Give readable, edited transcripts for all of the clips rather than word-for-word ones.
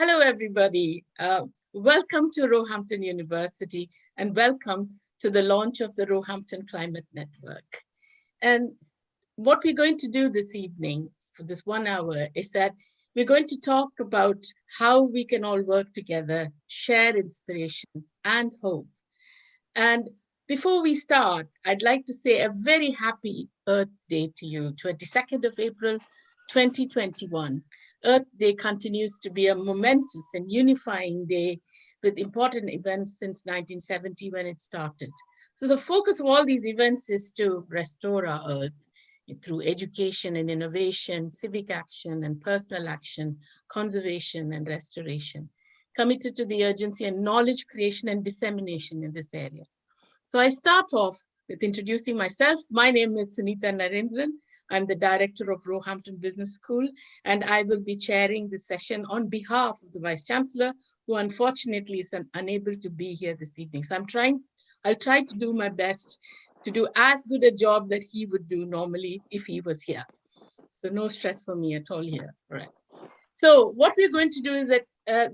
Hello, everybody. Welcome to Roehampton University and welcome to the launch of the Roehampton Climate Network. And what we're going to do this evening for this 1 hour is that we're going to talk about how we can all work together, share inspiration and hope. And before we start, I'd like to say a very happy Earth Day to you, 22nd of April, 2021. Earth Day continues to be a momentous and unifying day with important events since 1970 when it started. So the focus of all these events is to restore our Earth through education and innovation, civic action and personal action, conservation and restoration, committed to the urgency and knowledge creation and dissemination in this area. So I start off with introducing myself. My name is Sunita Narendran. I'm the director of Roehampton Business School, and I will be chairing this session on behalf of the Vice Chancellor, who unfortunately is unable to be here this evening. So I'll try to do my best to do as good a job that he would do normally if he was here. So no stress for me at all here, all right. So what we're going to do is that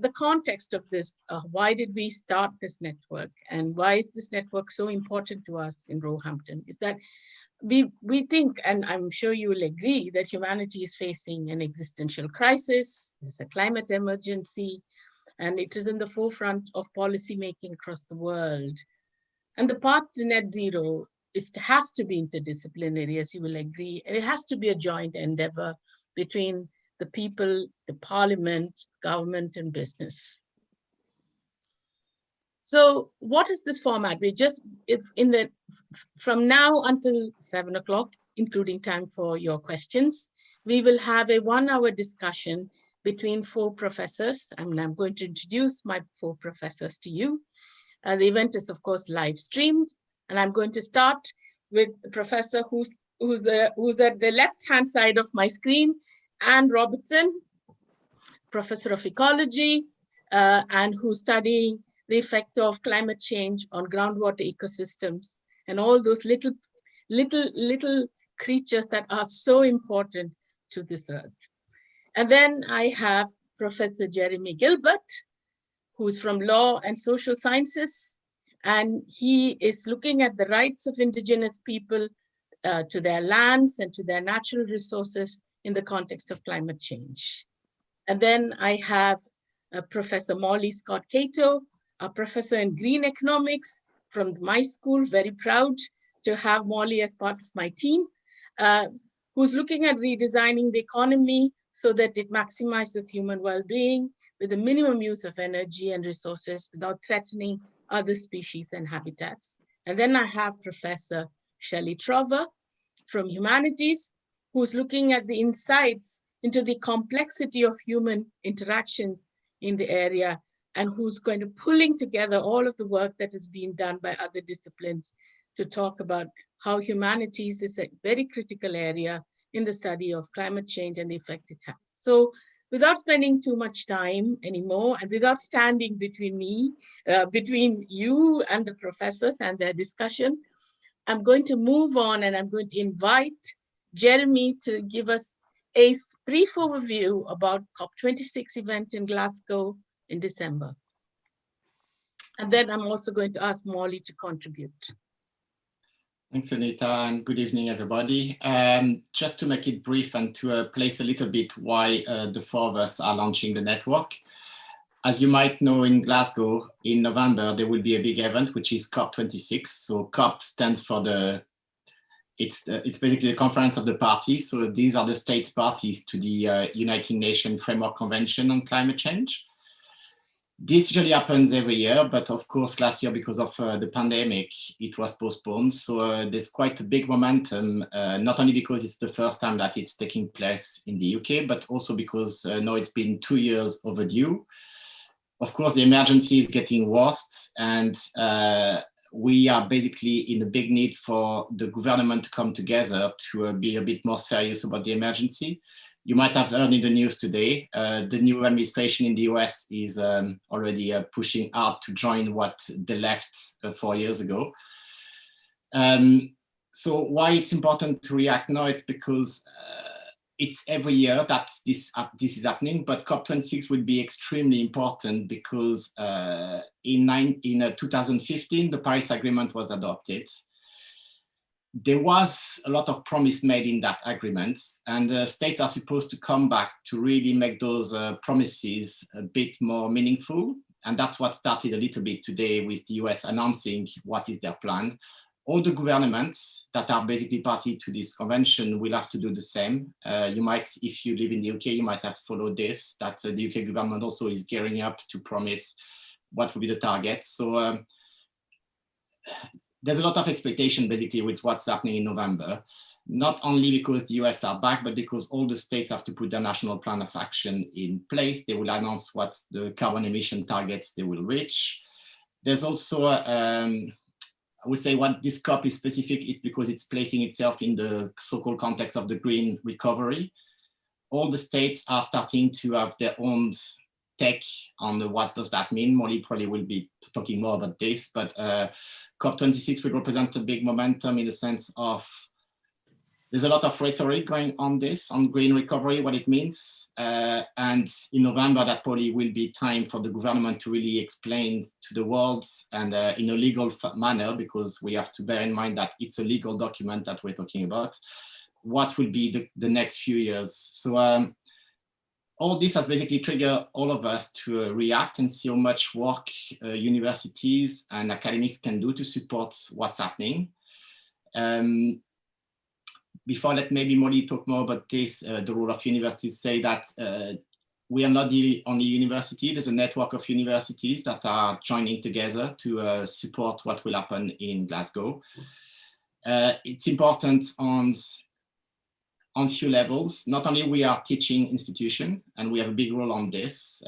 the context of this, why did we start this network and why is this network so important to us in Roehampton, is that we think, and I'm sure you will agree, that humanity is facing an existential crisis. There's a climate emergency, and it is in the forefront of policy making across the world. And the path to net zero has to be interdisciplinary, as you will agree, and it has to be a joint endeavor between the people, the parliament, government, and business. So what is this format? It's from now until 7 o'clock, including time for your questions. We will have a 1 hour discussion between 4 professors. I'm going to introduce my 4 professors to you. The event is of course live streamed, and I'm going to start with the professor who's at the left-hand side of my screen, Anne Robertson, professor of ecology, and who's studying the effect of climate change on groundwater ecosystems and all those little creatures that are so important to this earth. And then I have Professor Jeremy Gilbert, who's from Law and Social Sciences, and he is looking at the rights of indigenous people to their lands and to their natural resources in the context of climate change. And then I have Professor Molly Scott Cato, a professor in green economics from my school, very proud to have Molly as part of my team, who's looking at redesigning the economy so that it maximizes human well-being with the minimum use of energy and resources without threatening other species and habitats. And then I have Professor Shelley Trover from Humanities, who's looking at the insights into the complexity of human interactions in the area, and who's going to pulling together all of the work that is being done by other disciplines to talk about how humanities is a very critical area in the study of climate change and the effect it has. So without spending too much time anymore, and without standing between you and the professors and their discussion, I'm going to move on, and I'm going to invite Jeremy to give us a brief overview about COP26 event in Glasgow in December. And then I'm also going to ask Molly to contribute. Thanks, Anita, and good evening, everybody. Just to make it brief and to place a little bit why the 4 of us are launching the network. As you might know, in Glasgow in November, there will be a big event, which is COP26. So COP stands for it's basically the conference of the parties. So these are the states parties to the United Nations Framework Convention on Climate Change. This usually happens every year, but of course last year, because of the pandemic, it was postponed. So there's quite a big momentum, not only because it's the first time that it's taking place in the UK, but also because now it's been 2 years overdue. Of course, the emergency is getting worse, and we are basically in a big need for the government to come together to be a bit more serious about the emergency. You might have heard in the news today, the new administration in the US is already pushing hard to join what they left 4 years ago. So why it's important to react now? It's because it's every year that this is happening, but COP26 will be extremely important because in 2015, the Paris Agreement was adopted. There was a lot of promise made in that agreement, and states are supposed to come back to really make those promises a bit more meaningful. And that's what started a little bit today with the US announcing what is their plan. All the governments that are basically party to this convention will have to do the same. You might, if you live in the UK, you might have followed this, that the UK government also is gearing up to promise what will be the target. So there's a lot of expectation basically with what's happening in November, not only because the US are back, but because all the states have to put their national plan of action in place. They will announce what the carbon emission targets they will reach. There's also I would say what this COP is specific, it's because it's placing itself in the so-called context of the green recovery. All the states are starting to have their own take on what does that mean. Molly probably will be talking more about this, but COP26 will represent a big momentum in the sense of there's a lot of rhetoric going on this, on green recovery, what it means. And in November, that probably will be time for the government to really explain to the world and in a legal manner, because we have to bear in mind that it's a legal document that we're talking about, what will be the next few years. So all this has basically triggered all of us to react and see how much work universities and academics can do to support what's happening. Before let maybe Molly talk more about this, the role of universities, say that we are not the only university. There's a network of universities that are joining together to support what will happen in Glasgow. It's important on few levels. Not only we are teaching institution, and we have a big role on this.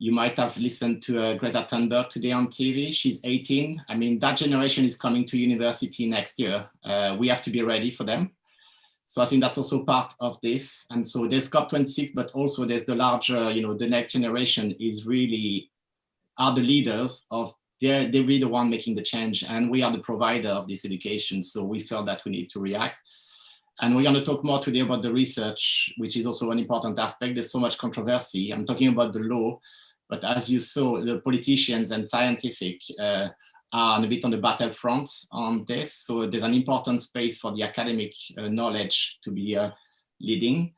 You might have listened to Greta Thunberg today on TV. She's 18. I mean, that generation is coming to university next year. We have to be ready for them. So I think that's also part of this. And so there's COP26, but also there's the larger, the next generation is really, are the leaders of, they're really the one making the change. And we are the provider of this education. So we felt that we need to react. And we're going to talk more today about the research, which is also an important aspect. There's so much controversy. I'm talking about the law. But as you saw, the politicians and scientific are a bit on the battlefront on this. So there's an important space for the academic knowledge to be leading.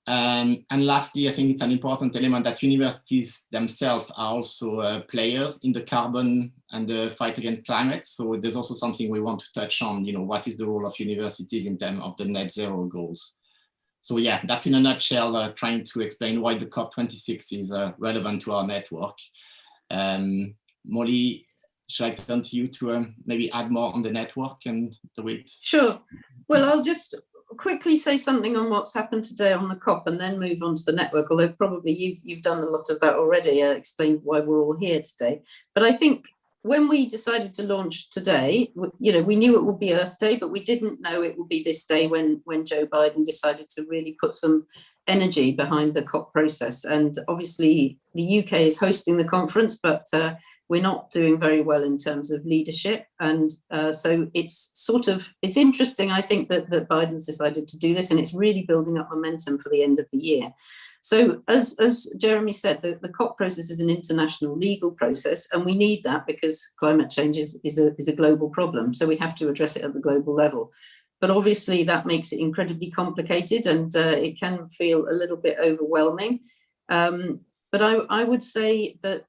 And lastly, I think it's an important element that universities themselves are also players in the carbon and the fight against climate. So there's also something we want to touch on, what is the role of universities in terms of the net zero goals. So yeah, that's in a nutshell, trying to explain why the COP26 is relevant to our network. Molly, should I turn to you to maybe add more on the network and the way? Sure. Well, I'll just quickly say something on what's happened today on the COP and then move on to the network, although probably you've done a lot of that already, explained why we're all here today. But I think when we decided to launch today, we knew it would be Earth Day, but we didn't know it would be this day when Joe Biden decided to really put some energy behind the COP process. And obviously the UK is hosting the conference, but we're not doing very well in terms of leadership. And so it's interesting, I think, that Biden's decided to do this, and it's really building up momentum for the end of the year. So as Jeremy said, the COP process is an international legal process, and we need that because climate change is a global problem. So we have to address it at the global level. But obviously that makes it incredibly complicated, and it can feel a little bit overwhelming. But I would say that,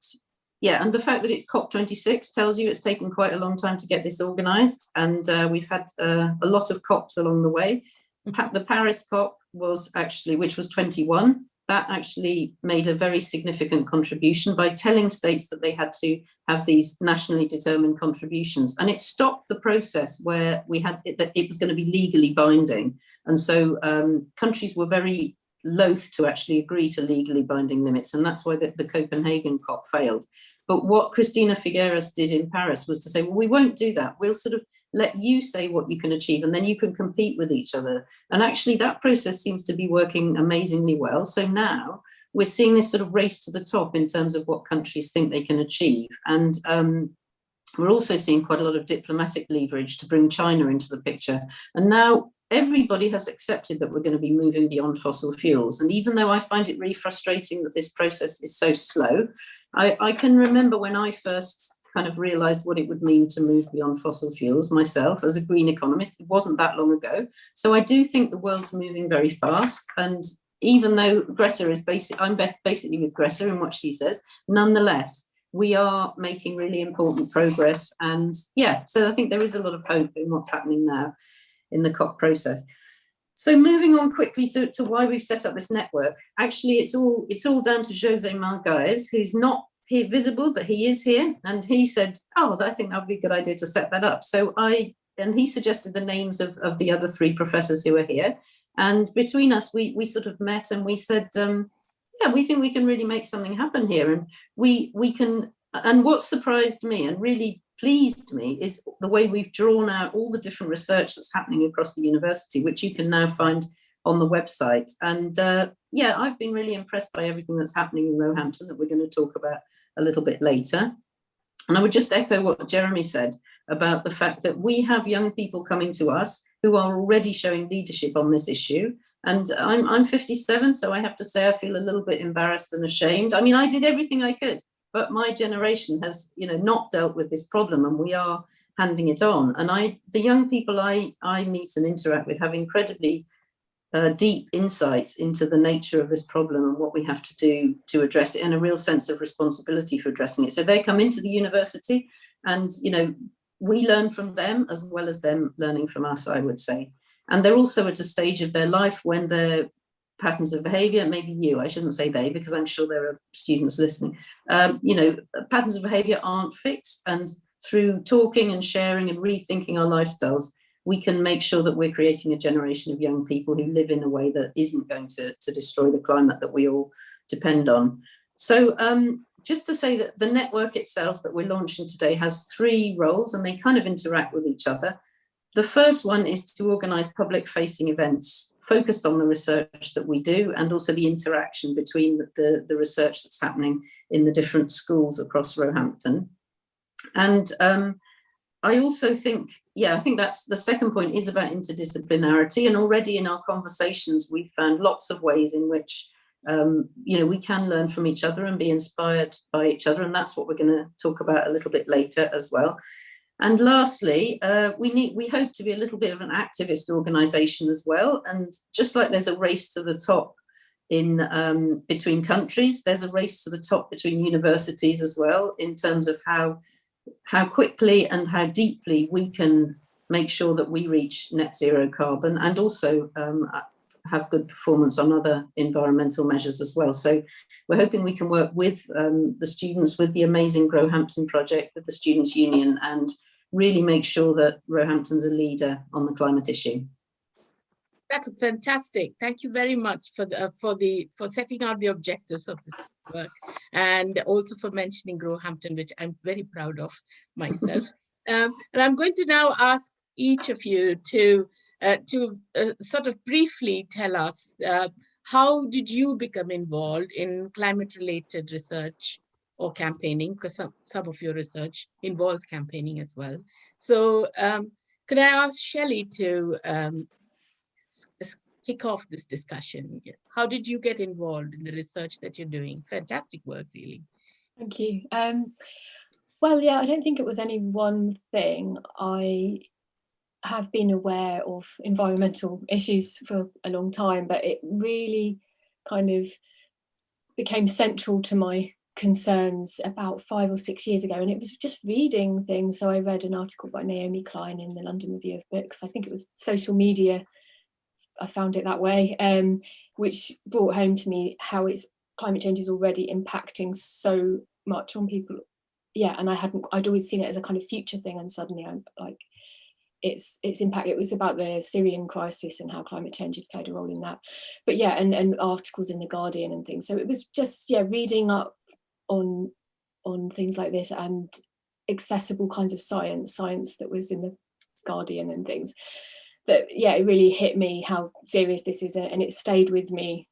yeah, and the fact that it's COP26 tells you it's taken quite a long time to get this organized. And we've had a lot of COPs along the way. The Paris COP was actually, which was 21, that actually made a very significant contribution by telling states that they had to have these nationally determined contributions. And it stopped the process where we had that it was going to be legally binding. And so countries were very loath to actually agree to legally binding limits. And that's why the Copenhagen COP failed. But what Cristina Figueres did in Paris was to say, well, we won't do that. We'll sort of let you say what you can achieve, and then you can compete with each other. And actually that process seems to be working amazingly well. So now we're seeing this sort of race to the top in terms of what countries think they can achieve. And we're also seeing quite a lot of diplomatic leverage to bring China into the picture. And now everybody has accepted that we're going to be moving beyond fossil fuels. And even though I find it really frustrating that this process is so slow, I can remember when I first kind of realized what it would mean to move beyond fossil fuels myself as a green economist. It wasn't that long ago. So I do think the world's moving very fast. And even though Greta is I'm basically with Greta in what she says, nonetheless, we are making really important progress. And yeah, so I think there is a lot of hope in what's happening now in the COP process. So moving on quickly to why we've set up this network. Actually, it's all down to Jose Margaez, who's not here visible, but he is here. And he said, oh, I think that would be a good idea to set that up. So he suggested the names of the other 3 professors who are here. And between us, we sort of met and we said, yeah, we think we can really make something happen here. And we can, and what surprised me and really pleased me is the way we've drawn out all the different research that's happening across the university, which you can now find on the website. And yeah, I've been really impressed by everything that's happening in Roehampton that we're going to talk about a little bit later. And I would just echo what Jeremy said about the fact that we have young people coming to us who are already showing leadership on this issue. And I'm 57, so I have to say I feel a little bit embarrassed and ashamed. I mean, I did everything I could, but my generation has, not dealt with this problem, and we are handing it on. And the young people I meet and interact with have incredibly deep insights into the nature of this problem and what we have to do to address it, and a real sense of responsibility for addressing it. So they come into the university and, we learn from them as well as them learning from us, I would say. And they're also at a stage of their life when their patterns of behavior, maybe I shouldn't say they, because I'm sure there are students listening, patterns of behavior aren't fixed. And through talking and sharing and rethinking our lifestyles, we can make sure that we're creating a generation of young people who live in a way that isn't going to destroy the climate that we all depend on. So just to say that the network itself that we're launching today has 3 roles, and they kind of interact with each other. The first one is to organise public-facing events focused on the research that we do, and also the interaction between the research that's happening in the different schools across Roehampton. And I also think, I think that's the second point, is about interdisciplinarity. And already in our conversations, we've found lots of ways in which, we can learn from each other and be inspired by each other. And that's what we're going to talk about a little bit later as well. And lastly, we hope to be a little bit of an activist organisation as well. And just like there's a race to the top in between countries, there's a race to the top between universities as well, in terms of how quickly and how deeply we can make sure that we reach net zero carbon, and also have good performance on other environmental measures as well. So we're hoping we can work with the students, with the amazing Roehampton project, with the Students' Union, and really make sure that Roehampton's a leader on the climate issue. That's fantastic. Thank you very much for setting out the objectives of this work, and also for mentioning Roehampton, which I'm very proud of myself. And I'm going to now ask each of you to sort of briefly tell us how did you become involved in climate-related research or campaigning, because some of your research involves campaigning as well. So could I ask Shelley to kick off this discussion? How did you get involved in the research that you're doing? Fantastic work, really. Thank you. Well, yeah, I don't think it was any one thing. I have been aware of environmental issues for a long time, but it really kind of became central to my concerns about 5 or 6 years ago, and it was just reading things. So I read an article by Naomi Klein in the London Review of Books. I think it was social media, I found it that way, which brought home to me how climate change is already impacting so much on people. Yeah, and I'd always seen it as a kind of future thing, and suddenly I'm like, its impact. It was about the Syrian crisis and how climate change had played a role in that. But yeah, and articles in the Guardian and things. So it was just, reading up on things like this, and accessible kinds of science that was in the Guardian and things. That, it really hit me how serious this is, and it stayed with me.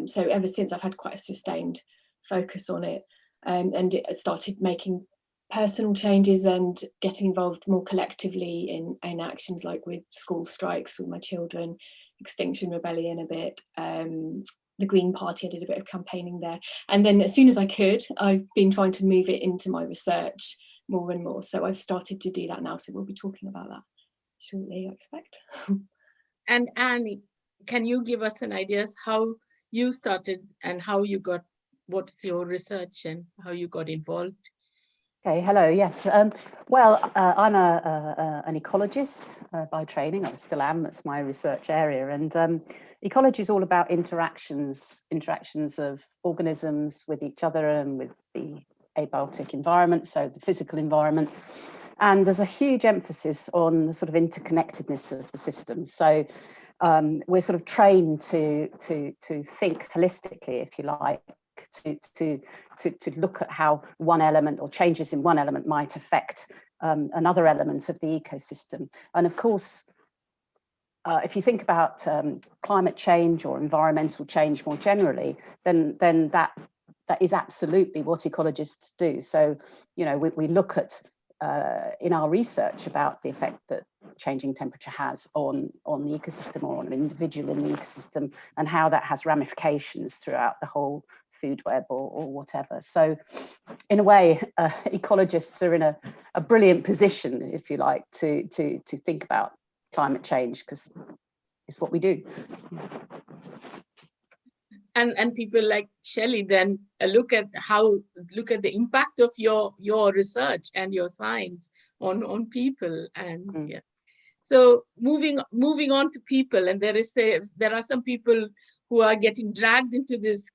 So ever since, I've had quite a sustained focus on it, and it started making personal changes and getting involved more collectively in actions like with school strikes with my children, Extinction Rebellion a bit, the Green Party, I did a bit of campaigning there. And then as soon as I could, I've been trying to move it into my research more and more. So I've started to do that now. So we'll be talking about that shortly, I expect. And Annie, can you give us an idea how you started and how you got, what's your research and how you got involved? Okay, hello, yes. Well, I'm an ecologist by training. I still am, that's my research area. And ecology is all about interactions of organisms with each other and with the abiotic environment, so the physical environment. And there's a huge emphasis on the sort of interconnectedness of the system. So we're sort of trained to think holistically, if you like, to look at how one element or changes in one element might affect another element of the ecosystem. And of course, if you think about climate change or environmental change more generally, then that is absolutely what ecologists do. So, you know, we look at in our research about the effect that changing temperature has on the ecosystem or on an individual in the ecosystem, and how that has ramifications throughout the whole food web or whatever. So in a way, ecologists are in a brilliant position, if you like, to think about climate change, because it's what we do. And people like Shelley then look at the impact of your research and your science on people. And yeah. So moving on to people, and there are some people who are getting dragged into this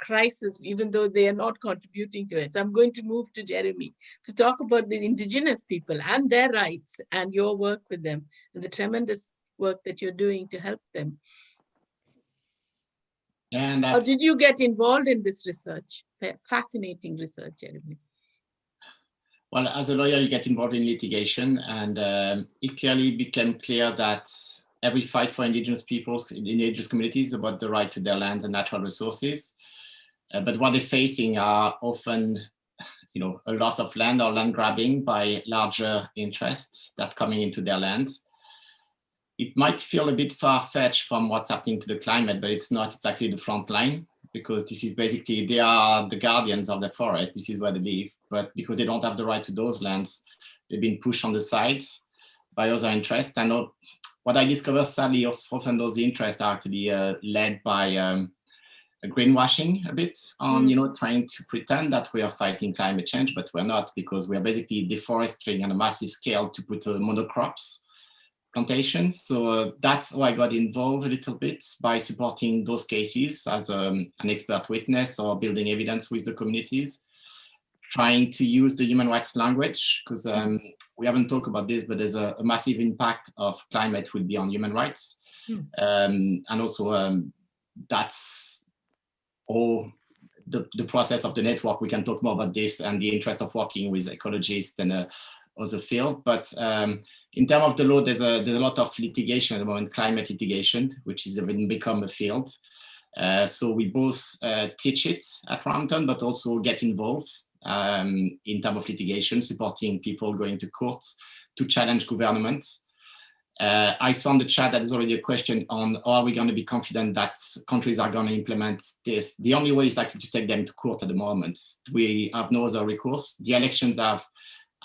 crisis, even though they are not contributing to it. So I'm going to move to Jeremy to talk about the indigenous people and their rights and your work with them and the tremendous work that you're doing to help them. And how did you get involved in this research? Fascinating research, Jeremy. Well, as a lawyer, you get involved in litigation, and it clearly became clear that every fight for indigenous peoples, indigenous communities, is about the right to their land and natural resources. But what they're facing are often, you know, a loss of land or land grabbing by larger interests that coming into their land. It might feel a bit far-fetched from what's happening to the climate, but it's not. It's actually the front line, because this is basically, they are the guardians of the forest. This is where they live, but because they don't have the right to those lands, they've been pushed on the side by other interests. And what I discovered, sadly, often those interests are actually led by greenwashing a bit on, you know, trying to pretend that we are fighting climate change, but we're not, because we are basically deforesting on a massive scale to put monocrops plantations. So that's how I got involved a little bit, by supporting those cases as an expert witness or building evidence with the communities, trying to use the human rights language, because we haven't talked about this, but there's a massive impact of climate will be on human rights. And also that's all the process of the network. We can talk more about this and the interest of working with ecologists and other field. But in terms of the law, there's a lot of litigation at the moment, climate litigation, which has become a field. So we both teach it at Roehampton, but also get involved in terms of litigation, supporting people going to court to challenge governments. I saw in the chat that there's already a question on, are we going to be confident that countries are going to implement this? The only way is actually to take them to court at the moment. We have no other recourse. The elections are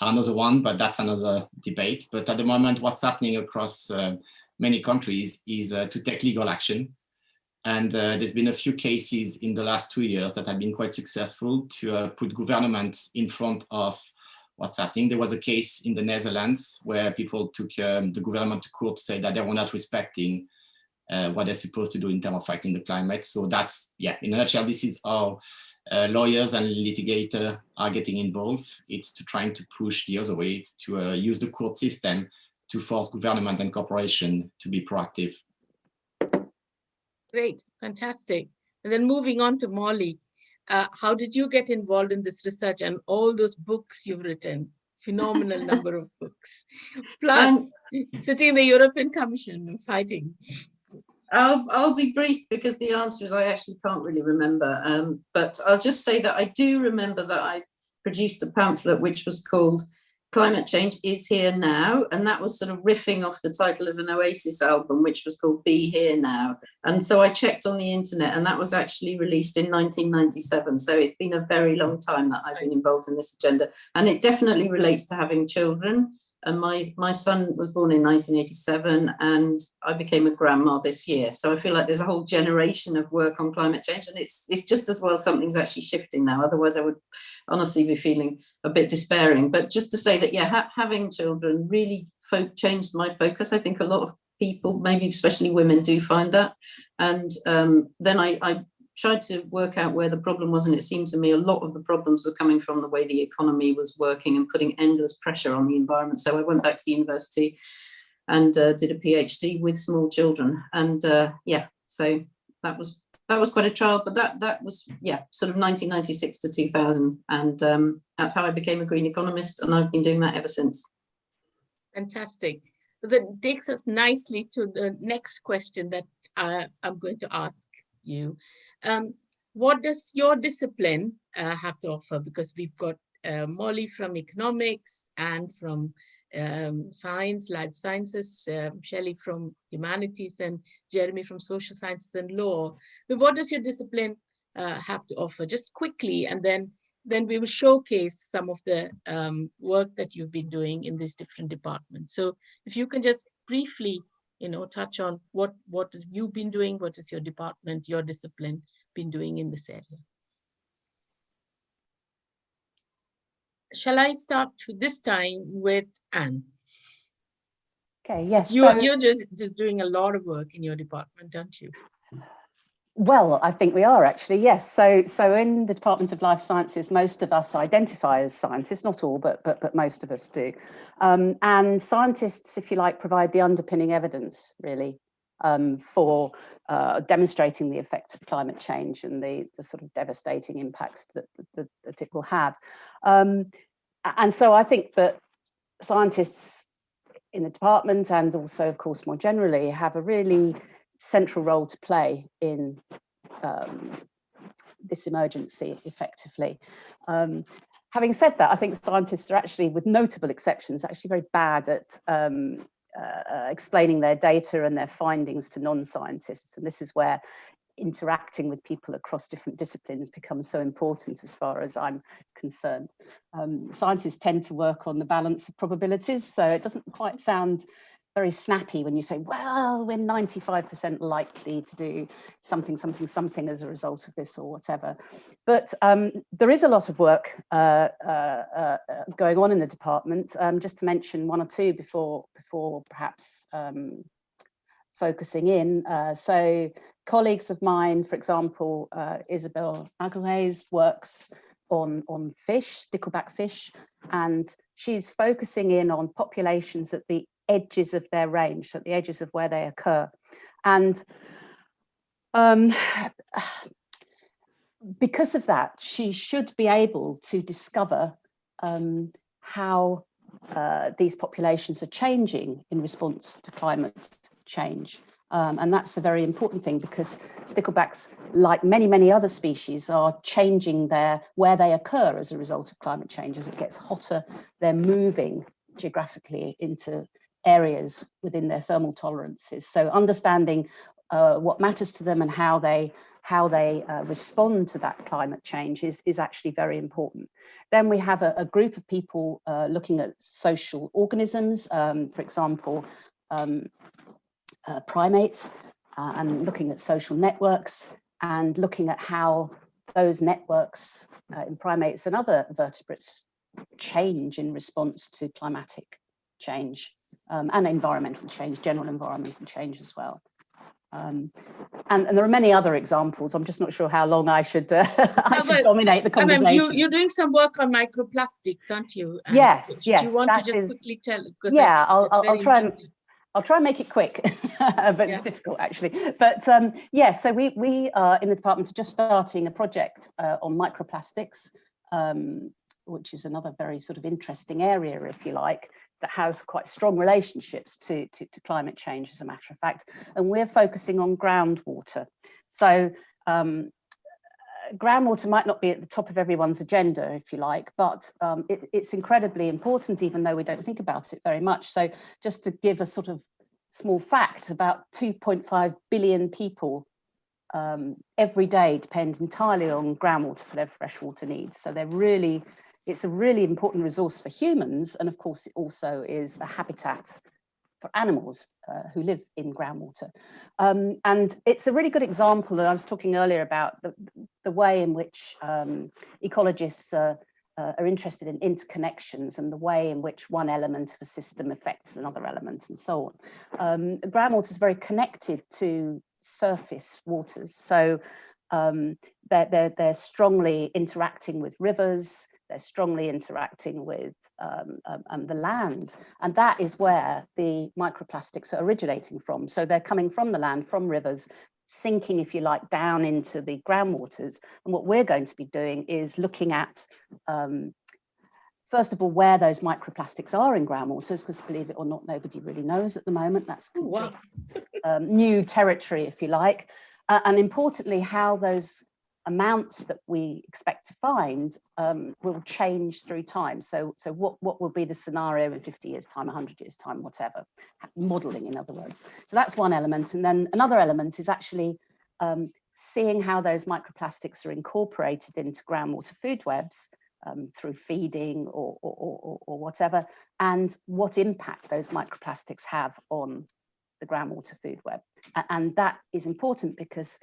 another one, but that's another debate. But at the moment, what's happening across many countries is to take legal action. And there's been a few cases in the last 2 years that have been quite successful to put governments in front of what's happening. There was a case in the Netherlands where people took the government to court to say that they were not respecting what they're supposed to do in terms of fighting the climate. So that's, yeah, in a nutshell, this is how lawyers and litigators are getting involved. It's to trying to push the other way. It's to use the court system to force government and corporation to be proactive. Great, fantastic. And then moving on to Molly, how did you get involved in this research and all those books you've written? Phenomenal number of books. Plus, sitting in the European Commission and fighting. I'll be brief, because the answer is I actually can't really remember. But I'll just say that I do remember that I produced a pamphlet which was called Climate Change is Here Now, and that was sort of riffing off the title of an Oasis album which was called Be Here Now. And so I checked on the internet, and that was actually released in 1997, so it's been a very long time that I've been involved in this agenda, and it definitely relates to having children. And my son was born in 1987, and I became a grandma this year. So I feel like there's a whole generation of work on climate change, and it's just as well something's actually shifting now. Otherwise, I would honestly be feeling a bit despairing. But just to say that, yeah, having children really changed my focus. I think a lot of people, maybe especially women, do find that. And then I tried to work out where the problem was, and it seemed to me a lot of the problems were coming from the way the economy was working and putting endless pressure on the environment. So I went back to the university and did a PhD with small children, and yeah, so that was quite a trial, but that was, yeah, sort of 1996 to 2000, and that's how I became a green economist, and I've been doing that ever since. Fantastic. That takes us nicely to the next question that I'm going to ask you. What does your discipline have to offer? Because we've got Molly from economics and from science, life sciences, Shelley from humanities, and Jeremy from social sciences and law. But what does your discipline have to offer? Just quickly, and then we will showcase some of the work that you've been doing in these different departments. So if you can just briefly, touch on what you've been doing, what is your department, your discipline been doing in this area. Shall I start this time with Anne? Okay, yes. You're just doing a lot of work in your department, aren't you? Well, I think we are actually, yes. So in the Department of Life Sciences, most of us identify as scientists, not all, but most of us do. And scientists, if you like, provide the underpinning evidence, really, for demonstrating the effect of climate change and the sort of devastating impacts that it will have. And so I think that scientists in the department, and also, of course, more generally, have a really central role to play in this emergency effectively. Having said that, I think scientists are actually, with notable exceptions, actually very bad at explaining their data and their findings to non-scientists. And this is where interacting with people across different disciplines becomes so important as far as I'm concerned. Scientists tend to work on the balance of probabilities, so it doesn't quite sound very snappy when you say, well, we're 95% likely to do something as a result of this or whatever. But there is a lot of work going on in the department. Just to mention one or two before perhaps focusing in. So colleagues of mine, for example, Isabel Aguez works on fish, stickleback fish, and she's focusing in on populations at the edges of their range, so at the edges of where they occur. And because of that, she should be able to discover how these populations are changing in response to climate change. And that's a very important thing, because sticklebacks, like many other species, are changing where they occur as a result of climate change. As it gets hotter, they're moving geographically into areas within their thermal tolerances. So understanding what matters to them and how they respond to that climate change is actually very important. Then we have a group of people looking at social organisms, for example, primates, and looking at social networks and looking at how those networks in primates and other vertebrates change in response to climatic change and environmental change, general environmental change as well. And there are many other examples. I'm just not sure how long I should dominate the conversation. You're doing some work on microplastics, aren't you? And yes. Do you want to just quickly tell? Yeah, I'll try and make it quick, but yeah. difficult actually. But yeah, so we are in the department are just starting a project on microplastics, which is another very sort of interesting area, if you like, that has quite strong relationships to climate change, as a matter of fact. And we're focusing on groundwater. So groundwater might not be at the top of everyone's agenda, if you like, but it's incredibly important, even though we don't think about it very much. So just to give a sort of small fact, about 2.5 billion people every day depend entirely on groundwater for their freshwater needs. So it's a really important resource for humans. And of course, it also is a habitat for animals who live in groundwater. And it's a really good example that I was talking earlier about the way in which ecologists are interested in interconnections and the way in which one element of a system affects another element and so on. Groundwater is very connected to surface waters. So they're strongly interacting with rivers, they're strongly interacting with the land, and that is where the microplastics are originating from. So they're coming from the land, from rivers, sinking, if you like, down into the groundwaters. And what we're going to be doing is looking at, first of all, where those microplastics are in groundwaters, because believe it or not, nobody really knows at the moment. That's complete, new territory, if you like. And importantly, how those amounts that we expect to find will change through time. So what will be the scenario in 50 years time, 100 years time, whatever, modeling, in other words. So that's one element. And then another element is actually seeing how those microplastics are incorporated into groundwater food webs through feeding or whatever, and what impact those microplastics have on the groundwater food web. And that is important because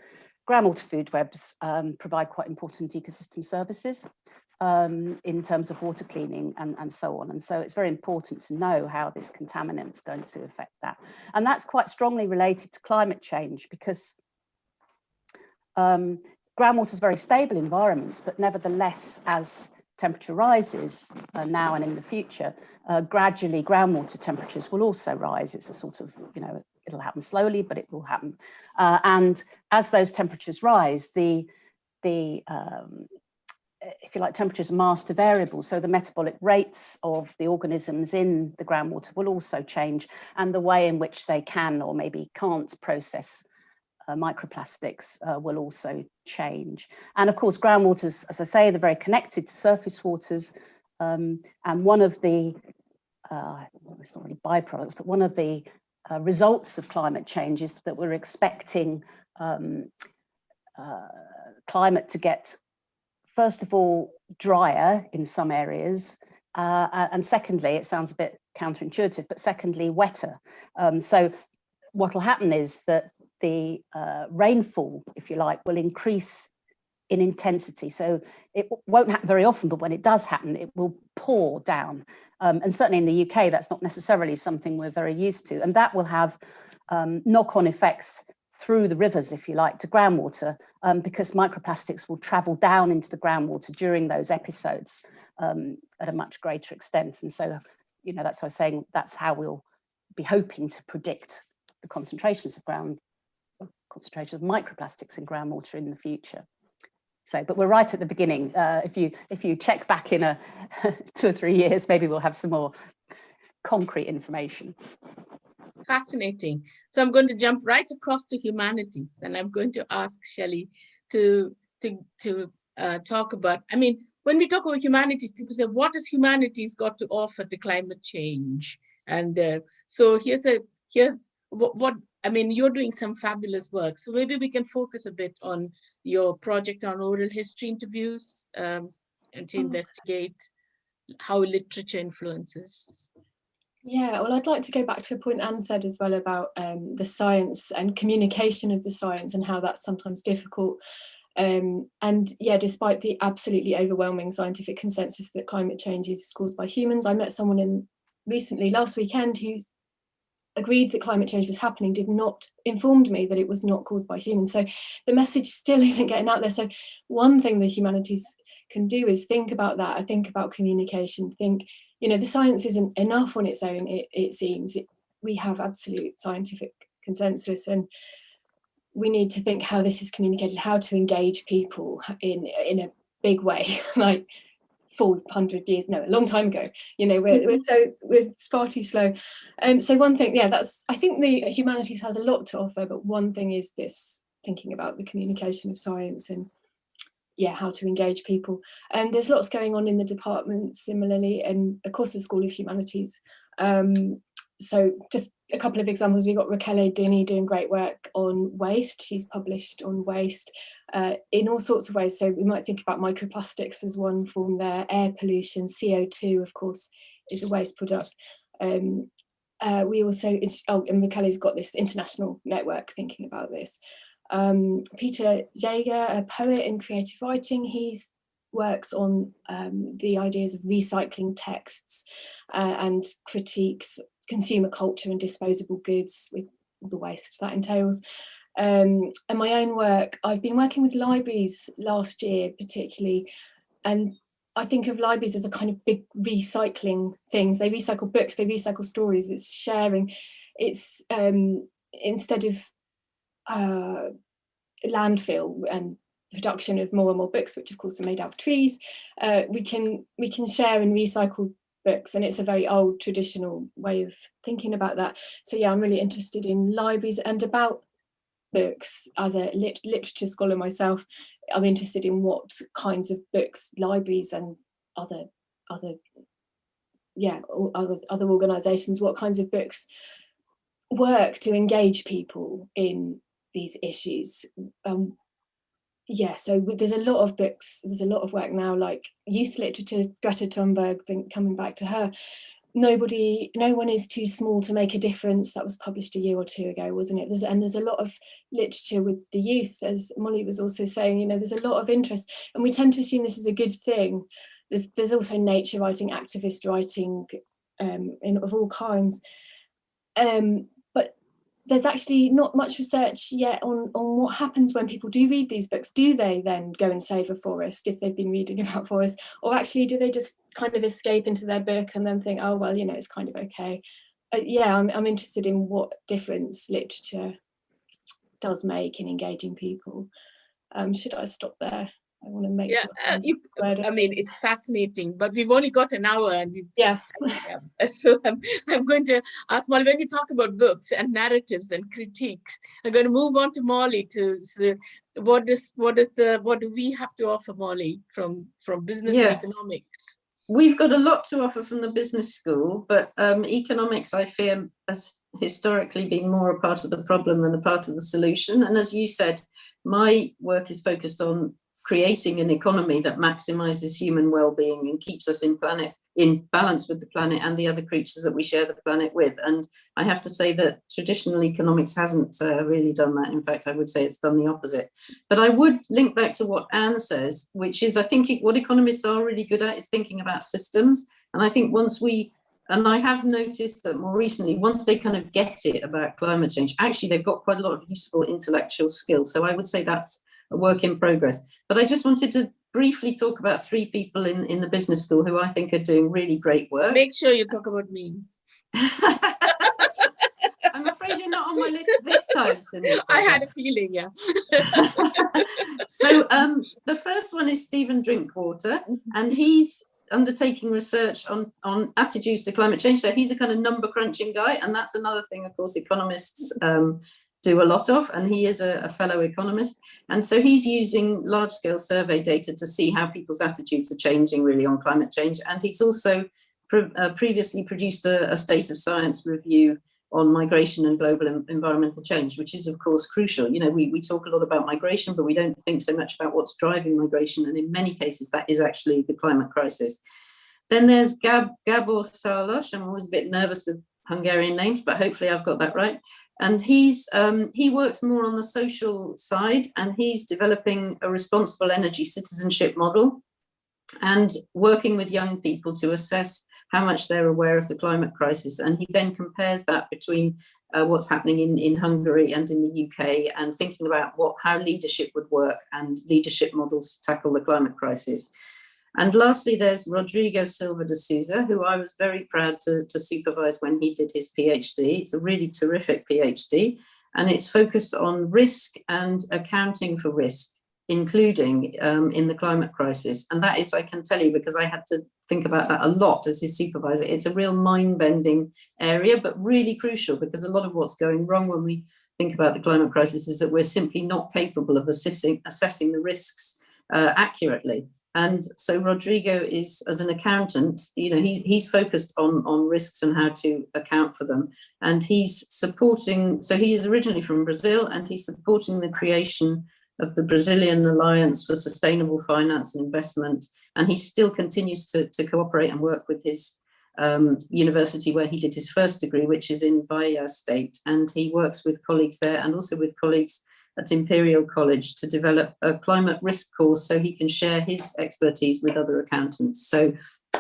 groundwater food webs provide quite important ecosystem services in terms of water cleaning and so on. And so it's very important to know how this contaminant is going to affect that. And that's quite strongly related to climate change, because groundwater is very stable environments, but nevertheless, as temperature rises now and in the future, gradually groundwater temperatures will also rise. It's a sort of, it'll happen slowly, but it will happen. And as those temperatures rise, if you like, temperatures are master variables. So the metabolic rates of the organisms in the groundwater will also change, and the way in which they can or maybe can't process microplastics will also change. And of course, groundwaters, as I say, they're very connected to surface waters. And one of the, it's not really byproducts, but one of the results of climate change is that we're expecting climate to get, first of all, drier in some areas. And secondly, it sounds a bit counterintuitive, but secondly, wetter. So what will happen is that the rainfall, if you like, will increase in intensity. So it won't happen very often, but when it does happen, it will pour down. And certainly in the UK, that's not necessarily something we're very used to. And that will have knock-on effects through the rivers, if you like, to groundwater, because microplastics will travel down into the groundwater during those episodes at a much greater extent. And so, that's why I was saying that's how we'll be hoping to predict the concentrations of microplastics in groundwater in the future. So, but we're right at the beginning. If you check back in 2 or 3 years, maybe we'll have some more concrete information. Fascinating. So I'm going to jump right across to humanities, and I'm going to ask Shelley to talk about. I mean, when we talk about humanities, people say, "What has humanities got to offer to climate change?" And so here's what. I mean, you're doing some fabulous work. So maybe we can focus a bit on your project on oral history interviews and to investigate how literature influences. Yeah, well, I'd like to go back to a point Anne said as well about the science and communication of the science and how that's sometimes difficult. And yeah, despite the absolutely overwhelming scientific consensus that climate change is caused by humans, I met someone recently last weekend who agreed that climate change was happening, informed me that it was not caused by humans. So the message still isn't getting out there. So one thing the humanities can do is think about that. I think about communication, the science isn't enough on its own, it seems. We have absolute scientific consensus, and we need to think how this is communicated, how to engage people in a big way, like 400 years, no, a long time ago. We're far too slow. So one thing, I think the humanities has a lot to offer, but one thing is this thinking about the communication of science and yeah, how to engage people. And there's lots going on in the department similarly, and of course the School of Humanities. So just a couple of examples. We've got Raquel Dini doing great work on waste. She's published on waste in all sorts of ways. So we might think about microplastics as one form there, air pollution, CO2, of course, is a waste product. We also, and Raquel's got this international network thinking about this. Peter Jaeger, a poet in creative writing, he works on the ideas of recycling texts and critiques consumer culture and disposable goods with all the waste that entails. And my own work, I've been working with libraries last year particularly, and I think of libraries as a kind of big recycling things. They recycle books, they recycle stories, it's sharing. It's instead of landfill and production of more and more books, which of course are made out of trees, we can share and recycle books, and it's a very old traditional way of thinking about that. So yeah, I'm really interested in libraries and about books. As a literature scholar myself, I'm interested in what kinds of books libraries and other organizations, what kinds of books work to engage people in these issues. Yeah, so there's a lot of books, there's a lot of work now, like youth literature, Greta Thunberg, coming back to her, no one is too small to make a difference. That was published a year or two ago, wasn't it? There's a lot of literature with the youth, as Molly was also saying, you know, there's a lot of interest, and we tend to assume this is a good thing. There's also nature writing, activist writing, of all kinds. But there's actually not much research yet on what happens when people do read these books. Do they then go and save a forest if they've been reading about forests? Or actually do they just kind of escape into their book and then think, oh, well, you know, it's kind of okay. Yeah, I'm interested in what difference literature does make in engaging people. Should I stop there? I want to make sure. I mean, it's fascinating, but we've only got an hour, and so I'm going to ask Molly, when you talk about books and narratives and critiques, I'm going to move on to Molly to what do we have to offer, Molly, from business and economics? We've got a lot to offer from the business school, but economics, I fear, has historically been more a part of the problem than a part of the solution. And as you said, my work is focused on creating an economy that maximizes human well-being and keeps us in balance with the planet and the other creatures that we share the planet with. And I have to say that traditional economics hasn't really done that. In fact, I would say it's done the opposite. But I would link back to what Anne says, which is, I think what economists are really good at is thinking about systems. And I think and I have noticed that more recently, once they kind of get it about climate change, actually they've got quite a lot of useful intellectual skills. So I would say that's a work in progress. But I just wanted to briefly talk about 3 people in the business school who I think are doing really great work. Make sure you talk about me. I'm afraid you're not on my list this time, Sunita. I had a feeling, yeah. So the first one is Stephen Drinkwater, and he's undertaking research on attitudes to climate change. So he's a kind of number crunching guy, and that's another thing, of course, economists do a lot of, and he is a fellow economist. And so he's using large-scale survey data to see how people's attitudes are changing really on climate change. And he's also previously produced a state of science review on migration and global environmental change, which is of course crucial. You know, we talk a lot about migration, but we don't think so much about what's driving migration. And in many cases, that is actually the climate crisis. Then there's Gabor Szarlos. I'm always a bit nervous with Hungarian names, but hopefully I've got that right. And he works more on the social side, and he's developing a responsible energy citizenship model and working with young people to assess how much they're aware of the climate crisis. And he then compares that between what's happening in Hungary and in the UK, and thinking about how leadership would work and leadership models to tackle the climate crisis. And lastly, there's Rodrigo Silva de Souza, who I was very proud to supervise when he did his PhD. It's a really terrific PhD, and it's focused on risk and accounting for risk, including in the climate crisis. And that is, I can tell you, because I had to think about that a lot as his supervisor. It's a real mind-bending area, but really crucial, because a lot of what's going wrong when we think about the climate crisis is that we're simply not capable of assessing the risks accurately. And so Rodrigo is, as an accountant, he's focused on risks and how to account for them. And he's supporting, so he is originally from Brazil, and he's supporting the creation of the Brazilian Alliance for Sustainable Finance and Investment. And he still continues to cooperate and work with his university where he did his first degree, which is in Bahia State. And he works with colleagues there and also with colleagues at Imperial College to develop a climate risk course so he can share his expertise with other accountants. So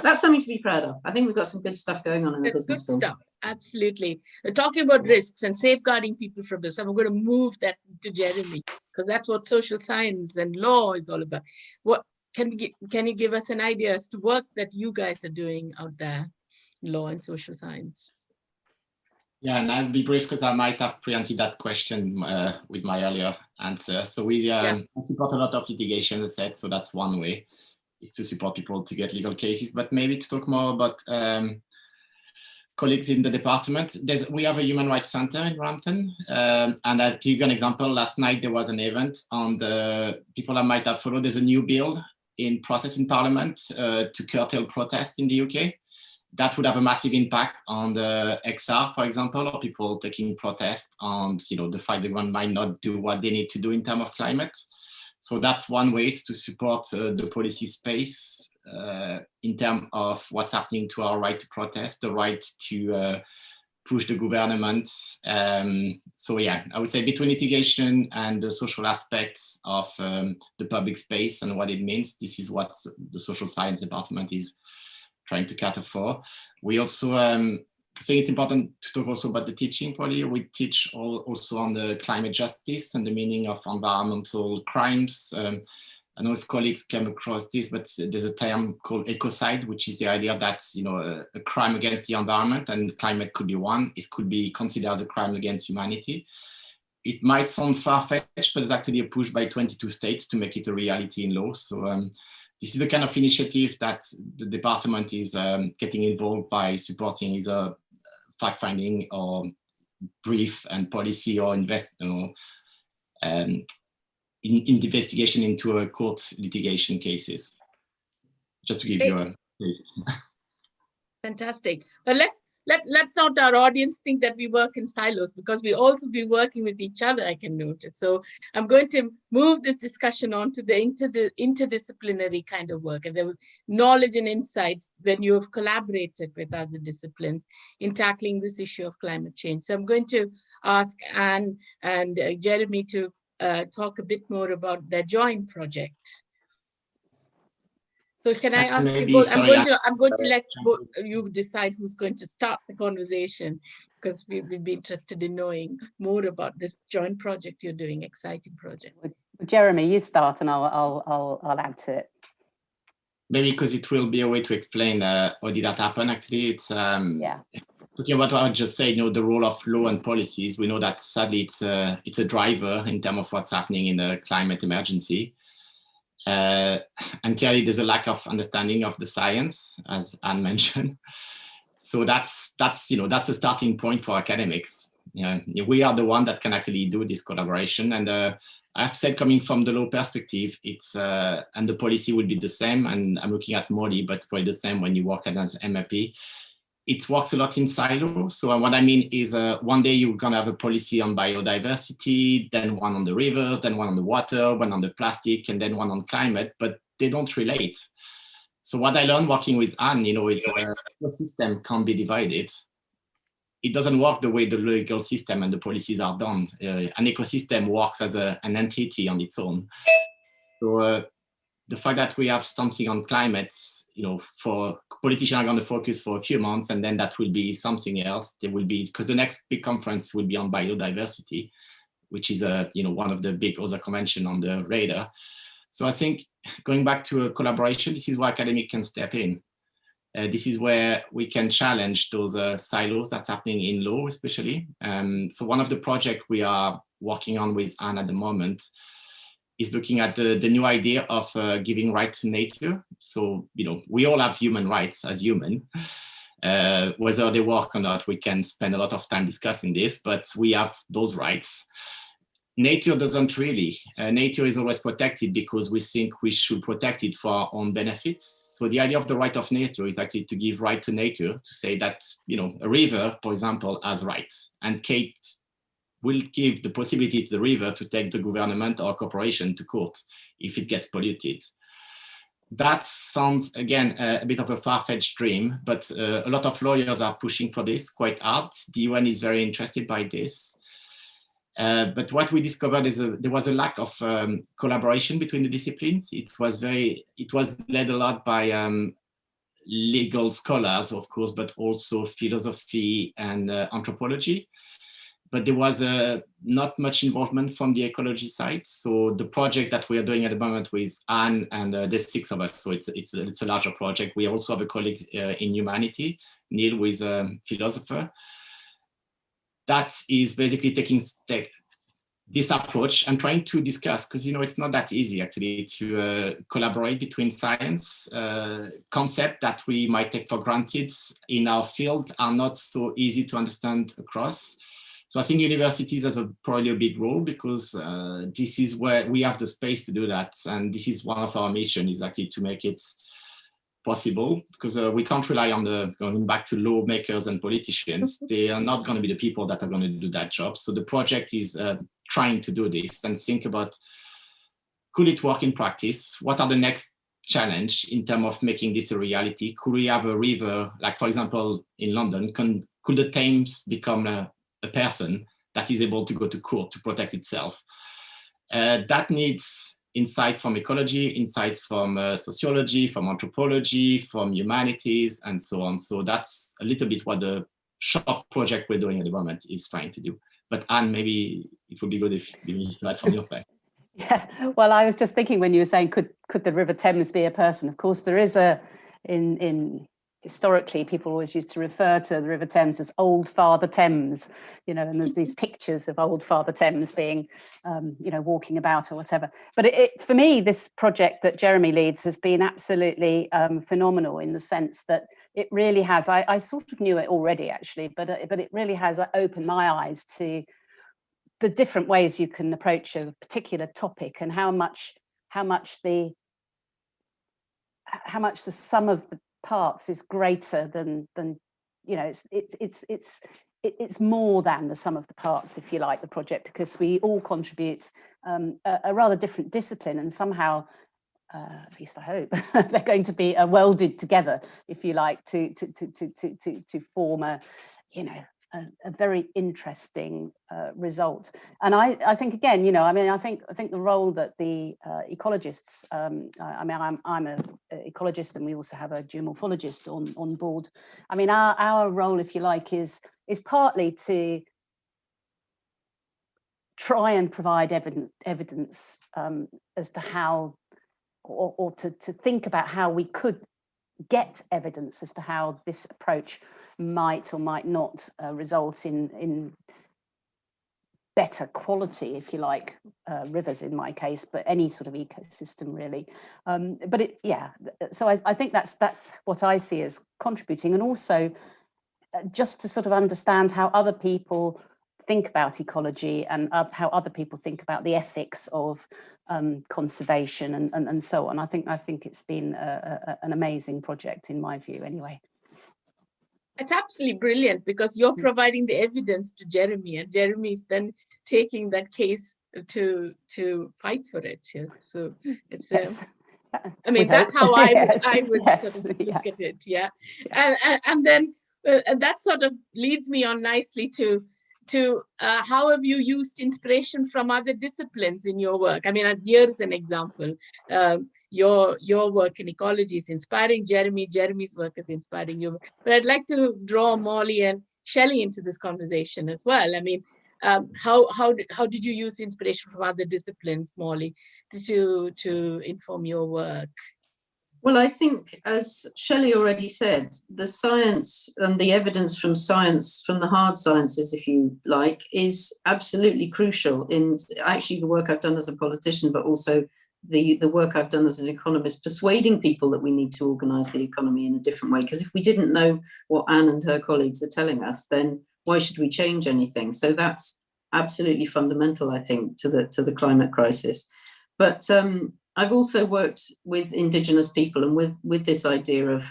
that's something to be proud of. I think we've got some good stuff going on in the business school. Good stuff, absolutely. Talking about risks and safeguarding people from this, I'm going to move that to Jeremy, because that's what social science and law is all about. What can you give us an idea as to work that you guys are doing out there, law and social science? Yeah, and I'll be brief because I might have preempted that question with my earlier answer. So we support a lot of litigation, as I said, so that's one way, is to support people to get legal cases, but maybe to talk more about colleagues in the department. We have a human rights center in Roehampton, and I'll give you an example. Last night there was an event on the people that might have followed. There's a new bill in process in Parliament to curtail protest in the UK. That would have a massive impact on the XR, for example, or people taking protest on, the fact that one might not do what they need to do in terms of climate. So that's one way to support the policy space in terms of what's happening to our right to protest, the right to push the government. So yeah, I would say between litigation and the social aspects of the public space and what it means, this is what the social science department is trying to cater for. We also think it's important to talk also about the teaching probably. We teach also on the climate justice and the meaning of environmental crimes. I don't know if colleagues came across this, but there's a term called ecocide, which is the idea that a crime against the environment, and climate could be one. It could be considered as a crime against humanity. It might sound far-fetched, but it's actually a push by 22 states to make it a reality in law. So this is the kind of initiative that the department is getting involved by supporting, either fact-finding or brief and policy or investigation into a court litigation cases. Just to give you a taste. Fantastic. But let not our audience think that we work in silos, because we also be working with each other, I can notice. So I'm going to move this discussion on to the interdisciplinary kind of work, and the knowledge and insights when you have collaborated with other disciplines in tackling this issue of climate change. So I'm going to ask Anne and Jeremy to talk a bit more about their joint project. So can I ask you both? I'm going to let you decide who's going to start the conversation, because we'd be interested in knowing more about this joint project you're doing, exciting project. Jeremy, you start and I'll add to it. Maybe because it will be a way to explain how did that happen. Actually, it's talking about what I just said. The role of law and policies. We know that sadly it's a driver in terms of what's happening in the climate emergency. And clearly there's a lack of understanding of the science, as Anne mentioned. So that's a starting point for academics. We are the one that can actually do this collaboration. And I have to say, coming from the law perspective, it's and the policy would be the same. And I'm looking at Molly, but it's probably the same when you work as MAP. It works a lot in silos. So what I mean is one day you're going to have a policy on biodiversity, then one on the rivers, then one on the water, one on the plastic, and then one on climate, but they don't relate. So what I learned working with Anne, is the system can't be divided. It doesn't work the way the legal system and the policies are done. An ecosystem works as an entity on its own. So the fact that we have something on climate, for politicians are going to focus for a few months, and then that will be something else. There will be, because the next big conference will be on biodiversity, which is one of the big other convention on the radar. So I think going back to a collaboration, this is where academic can step in. This is where we can challenge those silos that's happening in law, especially. So one of the projects we are working on with Anne at the moment is looking at the new idea of giving rights to nature. So, we all have human rights as human. Whether they work or not, we can spend a lot of time discussing this, but we have those rights. nature doesn't really. Nature is always protected because we think we should protect it for our own benefits. So the idea of the right of nature is actually to give right to nature, to say that, you know, a river, for example, has rights, and Kate will give the possibility to the river to take the government or corporation to court if it gets polluted. That sounds, again, a bit of a far-fetched dream, but a lot of lawyers are pushing for this quite hard. The UN is very interested by this. But what we discovered is there was a lack of collaboration between the disciplines. It was led a lot by legal scholars, of course, but also philosophy and anthropology. But there was not much involvement from the ecology side. So the project that we are doing at the moment with Anne, and there's 6 of us, so it's a larger project. We also have a colleague in humanity, Neil, who is a philosopher. That is basically taking this approach and trying to discuss, because, you know, it's not that easy actually to collaborate between science. Concepts that we might take for granted in our field are not so easy to understand across. So I think universities have probably a big role, because this is where we have the space to do that. And this is one of our missions, is actually to make it possible, because we can't rely on going back to lawmakers and politicians. They are not going to be the people that are going to do that job. So the project is trying to do this and think about, could it work in practice? What are the next challenge in terms of making this a reality? Could we have a river, like for example, in London, could the Thames become a person that is able to go to court to protect itself? That needs insight from ecology, insight from sociology, from anthropology, from humanities, and so on. So that's a little bit what the short project we're doing at the moment is trying to do. But Anne, maybe it would be good if you heard from your side. Yeah, well, I was just thinking when you were saying, could the River Thames be a person? Of course, there is historically, people always used to refer to the River Thames as Old Father Thames, you know, and there's these pictures of Old Father Thames being, you know, walking about or whatever. But for me, this project that Jeremy leads has been absolutely phenomenal, in the sense that it really has, I sort of knew it already actually, but it really has opened my eyes to the different ways you can approach a particular topic, and how much the sum of the parts is greater than you know, it's more than the sum of the parts, if you like, the project, because we all contribute a rather different discipline, and somehow, at least I hope, they're going to be welded together, if you like, to form a, you know, a very interesting result. And I think, again, you know, I mean, I think the role that the ecologists, I mean, I'm an ecologist, and we also have a geomorphologist on board. I mean, our role, if you like, is partly to try and provide evidence as to how, or to think about how we could get evidence as to how this approach might or might not result in better quality, if you like, rivers in my case, but any sort of ecosystem really. But so I think that's what I see as contributing, and also just to sort of understand how other people think about ecology, and how other people think about the ethics of conservation and so on. I think it's been an amazing project, in my view, anyway. It's absolutely brilliant, because you're providing the evidence to Jeremy, and Jeremy's then taking that case to fight for it. Yeah. So it's yes. I mean, that's how I would yes. sort of look at it. Yeah. And then that sort of leads me on nicely to how have you used inspiration from other disciplines in your work? I mean, here's an example. Your work in ecology is inspiring Jeremy. Jeremy's work is inspiring you. But I'd like to draw Molly and Shelley into this conversation as well. I mean, how did you use inspiration from other disciplines, Molly, to inform your work? Well, I think, as Shelley already said, the science and the evidence from science, from the hard sciences, if you like, is absolutely crucial in actually the work I've done as a politician, but also the work I've done as an economist, persuading people that we need to organise the economy in a different way. Because if we didn't know what Anne and her colleagues are telling us, then why should we change anything? So that's absolutely fundamental, I think, to the climate crisis. But I've also worked with Indigenous people and with this idea of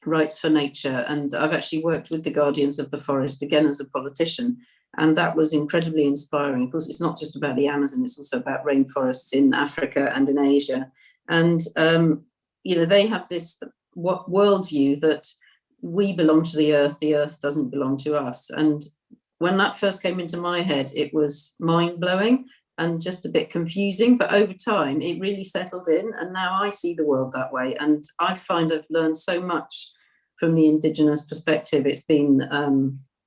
rights for nature, and I've actually worked with the Guardians of the Forest, again as a politician, and that was incredibly inspiring. Of course, it's not just about the Amazon, it's also about rainforests in Africa and in Asia. And you know, they have this worldview that we belong to the earth doesn't belong to us. And when that first came into my head, it was mind-blowing and just a bit confusing, but over time it really settled in, and now I see the world that way. And I find I've learned so much from the Indigenous perspective. It's been,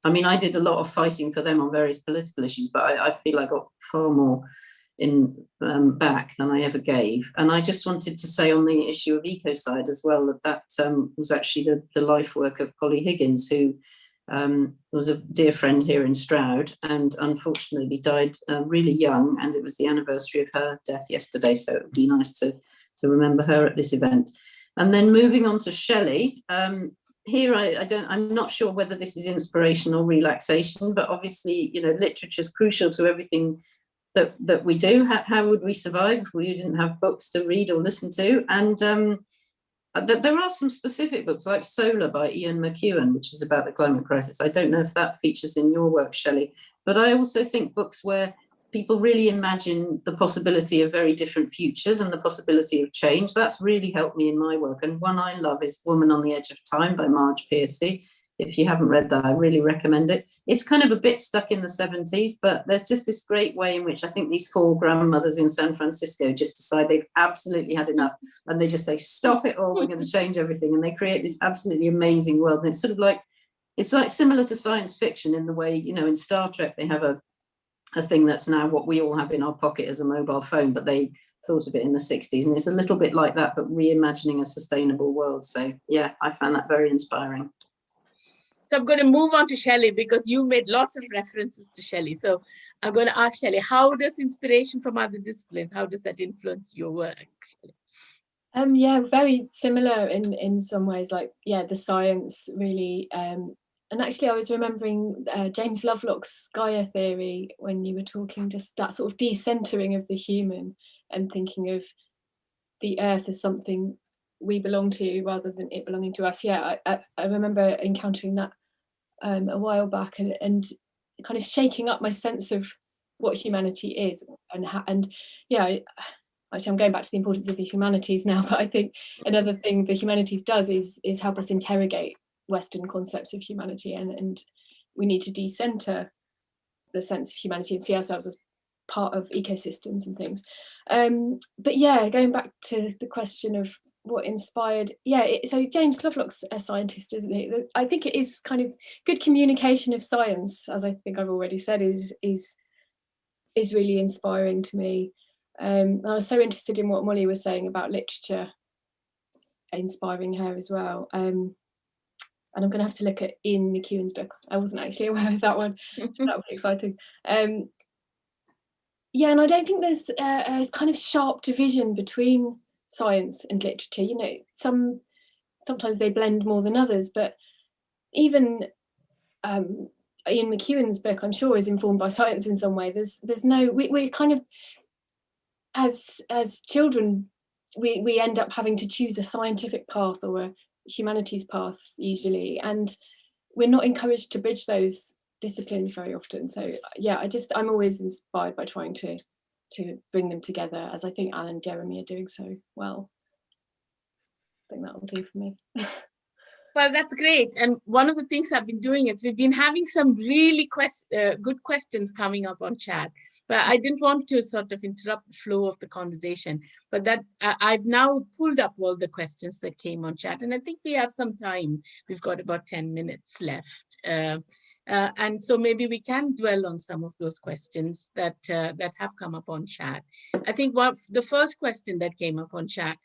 I mean, I did a lot of fighting for them on various political issues, but I feel I got far more in back than I ever gave. And I just wanted to say on the issue of ecocide as well, that was actually the life work of Polly Higgins, who was a dear friend here in Stroud, and unfortunately died really young, and it was the anniversary of her death yesterday, so it would be nice to remember her at this event. And then moving on to Shelley, here I'm not sure whether this is inspiration or relaxation, but obviously, you know, literature is crucial to everything that we do. How would we survive if we didn't have books to read or listen to? And there are some specific books like Solar by Ian McEwan, which is about the climate crisis. I don't know if that features in your work, Shelley, but I also think books where people really imagine the possibility of very different futures and the possibility of change, that's really helped me in my work. And one I love is Woman on the Edge of Time by Marge Piercy. If you haven't read that, I really recommend it. It's kind of a bit stuck in the 70s, but there's just this great way in which I think these 4 grandmothers in San Francisco just decide they've absolutely had enough, and they just say, stop it all, we're going to change everything. And they create this absolutely amazing world. And it's sort of like, it's like similar to science fiction in the way, you know, in Star Trek, they have a thing that's now what we all have in our pocket as a mobile phone, but they thought of it in the 60s. And it's a little bit like that, but reimagining a sustainable world. So yeah, I found that very inspiring. So I'm going to move on to Shelley, because you made lots of references to Shelley. So I'm going to ask Shelley, how does inspiration from other disciplines, how does that influence your work? Yeah, very similar in some ways, like, yeah, the science really. And actually I was remembering James Lovelock's Gaia theory when you were talking, just that sort of decentering of the human and thinking of the earth as something we belong to rather than it belonging to us. Yeah, I remember encountering that a while back, and kind of shaking up my sense of what humanity is, and yeah, actually I'm going back to the importance of the humanities now, but I think another thing the humanities does is help us interrogate Western concepts of humanity, and we need to decenter the sense of humanity and see ourselves as part of ecosystems and things. But yeah, going back to the question of what inspired, so James Lovelock's a scientist, isn't he? I think it is kind of good communication of science, as I think I've already said, is really inspiring to me. I was so interested in what Molly was saying about literature inspiring her as well. And I'm going to have to look at Ian McEwan's book. I wasn't actually aware of that one, so that was exciting. Yeah, and I don't think there's a kind of sharp division between science and literature. You know, sometimes they blend more than others, but even Ian McEwan's book, I'm sure, is informed by science in some way. There's no, we kind of, as children, we end up having to choose a scientific path or a humanities path usually, and we're not encouraged to bridge those disciplines very often. So yeah, I'm always inspired by trying to bring them together, as I think Alan and Jeremy are doing so well. I think that will do for me. Well, that's great. And one of the things I've been doing is we've been having some really good questions coming up on chat. But I didn't want to sort of interrupt the flow of the conversation. But that I've now pulled up all the questions that came on chat. And I think we have some time. We've got about 10 minutes left. And so maybe we can dwell on some of those questions that have come up on chat. I think the first question that came up on chat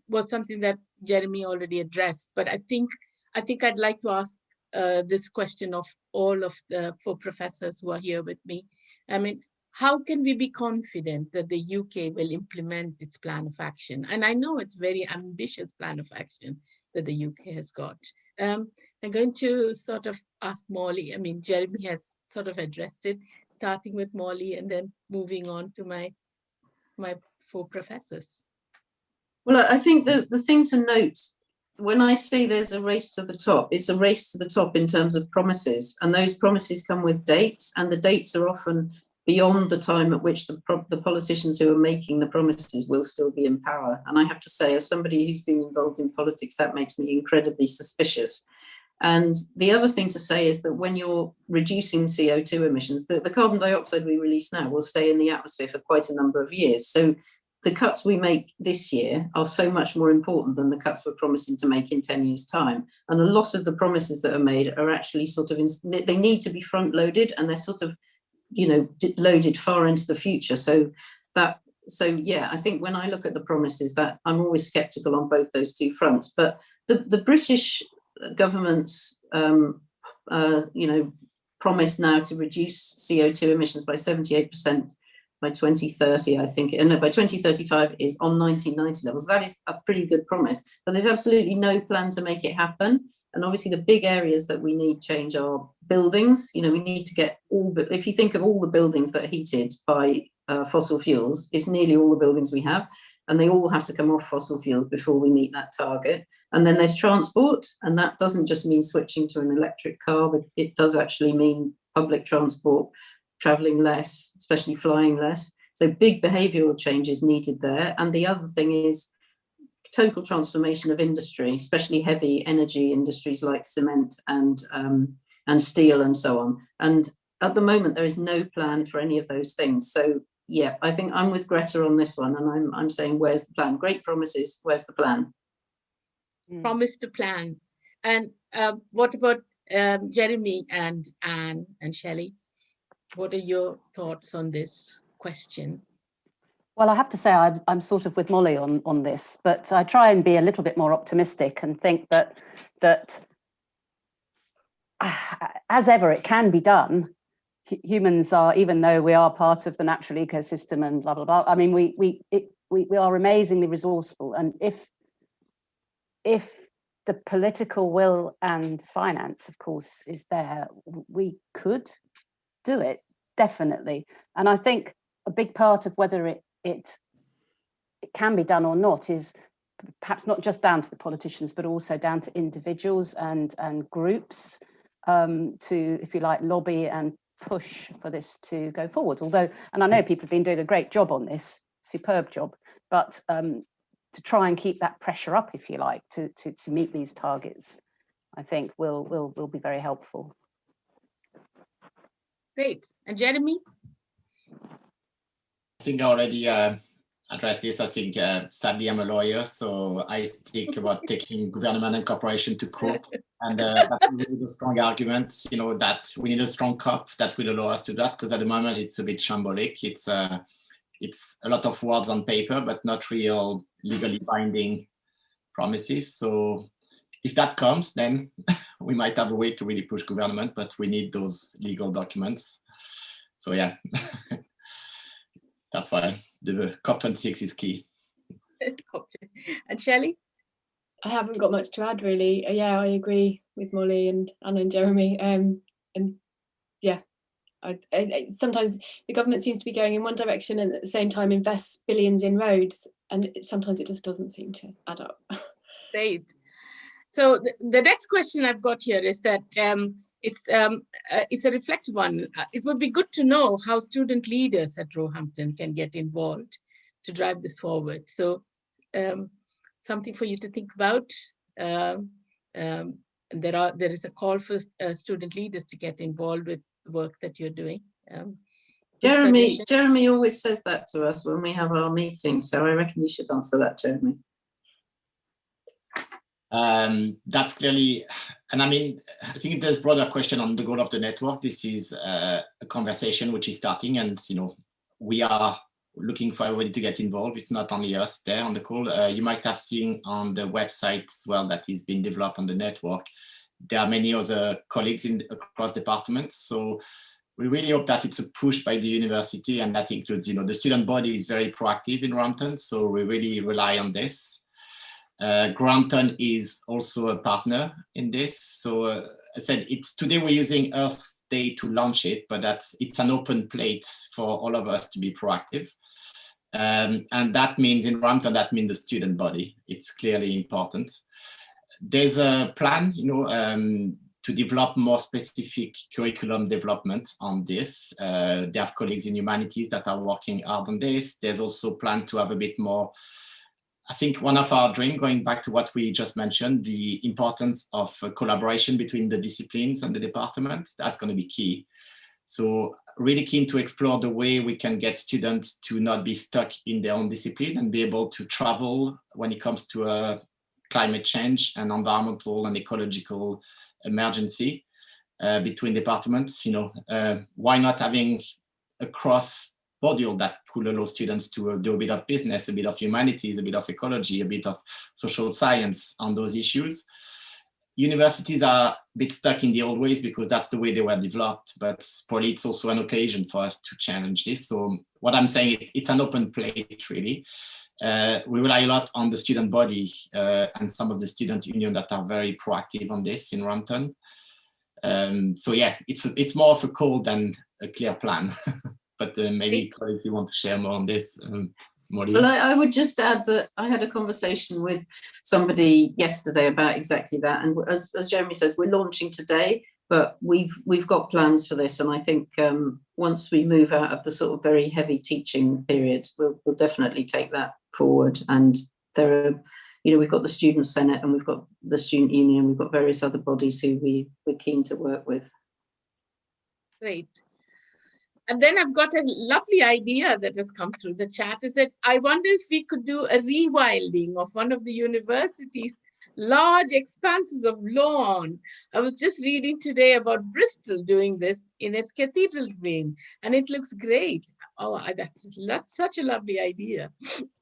was something that Jeremy already addressed, but I think I'd like to ask this question of all of the 4 professors who are here with me. I mean, how can we be confident that the UK will implement its plan of action? And I know it's a very ambitious plan of action that the UK has got. I'm going to sort of ask Molly. I mean, Jeremy has sort of addressed it, starting with Molly and then moving on to my four professors. Well, I think the thing to note, when I say there's a race to the top, it's a race to the top in terms of promises, and those promises come with dates, and the dates are often beyond the time at which the politicians who are making the promises will still be in power. And I have to say, as somebody who's been involved in politics, that makes me incredibly suspicious. And the other thing to say is that when you're reducing CO2 emissions, the carbon dioxide we release now will stay in the atmosphere for quite a number of years. So the cuts we make this year are so much more important than the cuts we're promising to make in 10 years' time. And a lot of the promises that are made are actually sort of, they need to be front loaded, and they're sort of, you know, loaded far into the future. So yeah, I think when I look at the promises, that I'm always skeptical on both those two fronts. But the British government's you know, promise now to reduce CO2 emissions by 78% by 2030, I think, and no, by 2035 is on 1990 levels. That is a pretty good promise, but there's absolutely no plan to make it happen. And obviously the big areas that we need change are buildings. You know, we need to get all, if you think of all the buildings that are heated by fossil fuels, it's nearly all the buildings we have, and they all have to come off fossil fuels before we meet that target. And then there's transport, and that doesn't just mean switching to an electric car, but it does actually mean public transport, traveling less, especially flying less. So big behavioral change is needed there. And the other thing is total transformation of industry, especially heavy energy industries like cement and steel and so on. And at the moment, there is no plan for any of those things. So yeah, I think I'm with Greta on this one, and I'm saying, where's the plan? Great promises, where's the plan? Promise to plan. And what about Jeremy and Anne and Shelley? What are your thoughts on this question? Well, I have to say I'm sort of with Molly on this, but I try and be a little bit more optimistic and think that as ever, it can be done. Humans are, even though we are part of the natural ecosystem and blah blah blah, I mean, we are amazingly resourceful, and if the political will and finance, of course, is there, we could do it, definitely. And I think a big part of whether it can be done or not is perhaps not just down to the politicians, but also down to individuals and groups to, if you like, lobby and push for this to go forward. Although, and I know people have been doing a great job on this, superb job, but to try and keep that pressure up, if you like, to meet these targets, I think will be very helpful. Great. And Jeremy? I think I already addressed this. I think sadly I'm a lawyer, so I speak about taking government and corporation to court, and that's really a strong argument, you know, that we need a strong COP that will allow us to do that, because at the moment it's a bit shambolic. It's a lot of words on paper, but not real legally binding promises. So if that comes, then we might have a way to really push government, but we need those legal documents. So yeah, that's why the COP26 is key. And Shelley? I haven't got much to add, really. Yeah, I agree with Molly and Anna and Jeremy. And yeah, sometimes the government seems to be going in one direction and at the same time invests billions in roads, and sometimes it just doesn't seem to add up. Great. So the next question I've got here is that it's a reflective one. It would be good to know how student leaders at Roehampton can get involved to drive this forward. So something for you to think about. There is a call for student leaders to get involved with the work that you're doing. Jeremy always says that to us when we have our meetings, so I reckon you should answer that, Jeremy. That's clearly, and I mean, I think there's a broader question on the goal of the network. This is a conversation which is starting, and you know, we are looking for everybody to get involved. It's not only us there on the call. You might have seen on the website as well that is being developed on the network. There are many other colleagues across departments. So we really hope that it's a push by the university, and that includes, you know, the student body is very proactive in Roehampton, so we really rely on this. Roehampton is also a partner in this. So I said today we're using Earth Day to launch it, but it's an open plate for all of us to be proactive. And that means in Roehampton, that means the student body. It's clearly important. There's a plan, to develop more specific curriculum development on this. They have colleagues in humanities that are working hard on this. There's also a plan to have a bit more, I think one of our dreams, going back to what we just mentioned, the importance of collaboration between the disciplines and the department, that's going to be key. So really keen to explore the way we can get students to not be stuck in their own discipline and be able to travel when it comes to climate change and environmental and ecological emergency between departments. Why not having a cross module that could allow students to do a bit of business, a bit of humanities, a bit of ecology, a bit of social science on those issues. Universities are a bit stuck in the old ways because that's the way they were developed, but probably it's also an occasion for us to challenge this. So what I'm saying, it's an open plate, really. We rely a lot on the student body and some of the student union that are very proactive on this in Roehampton. So yeah, it's more of a call than a clear plan. But maybe colleagues, you want to share more on this, Molly? Well, I would just add that I had a conversation with somebody yesterday about exactly that. And as Jeremy says, we're launching today, but we've got plans for this. And I think once we move out of the sort of very heavy teaching period, we'll definitely take that forward. And there are, we've got the Student Senate and we've got the Student Union, we've got various other bodies who we're keen to work with. Great. And then I've got a lovely idea that has come through the chat, is that I wonder if we could do a rewilding of one of the university's large expanses of lawn. I was just reading today about Bristol doing this in its Cathedral Green, and it looks great. Oh, that's such a lovely idea.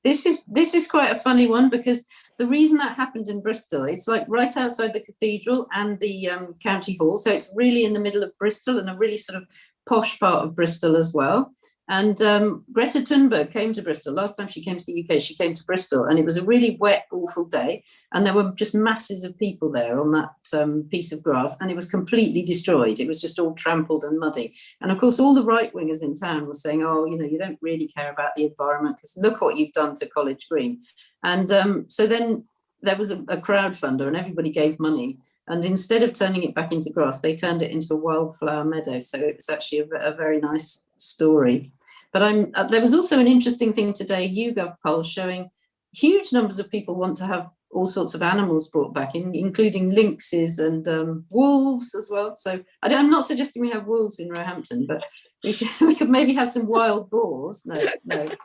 This is quite a funny one, because the reason that happened in Bristol, it's like right outside the cathedral and the county hall. So it's really in the middle of Bristol and a really sort of posh part of Bristol as well. And Greta Thunberg came to Bristol. Last time she came to the UK, she came to Bristol, and it was a really wet, awful day. And there were just masses of people there on that piece of grass, and it was completely destroyed. It was just all trampled and muddy. And of course, all the right-wingers in town were saying, oh, you don't really care about the environment because look what you've done to College Green. And so then there was a crowdfunder and everybody gave money. And instead of turning it back into grass, they turned it into a wildflower meadow. So it's actually a very nice story. But there was also an interesting thing today, YouGov poll showing huge numbers of people want to have all sorts of animals brought back, including lynxes and wolves as well. So I'm not suggesting we have wolves in Roehampton, but we could maybe have some wild boars. No.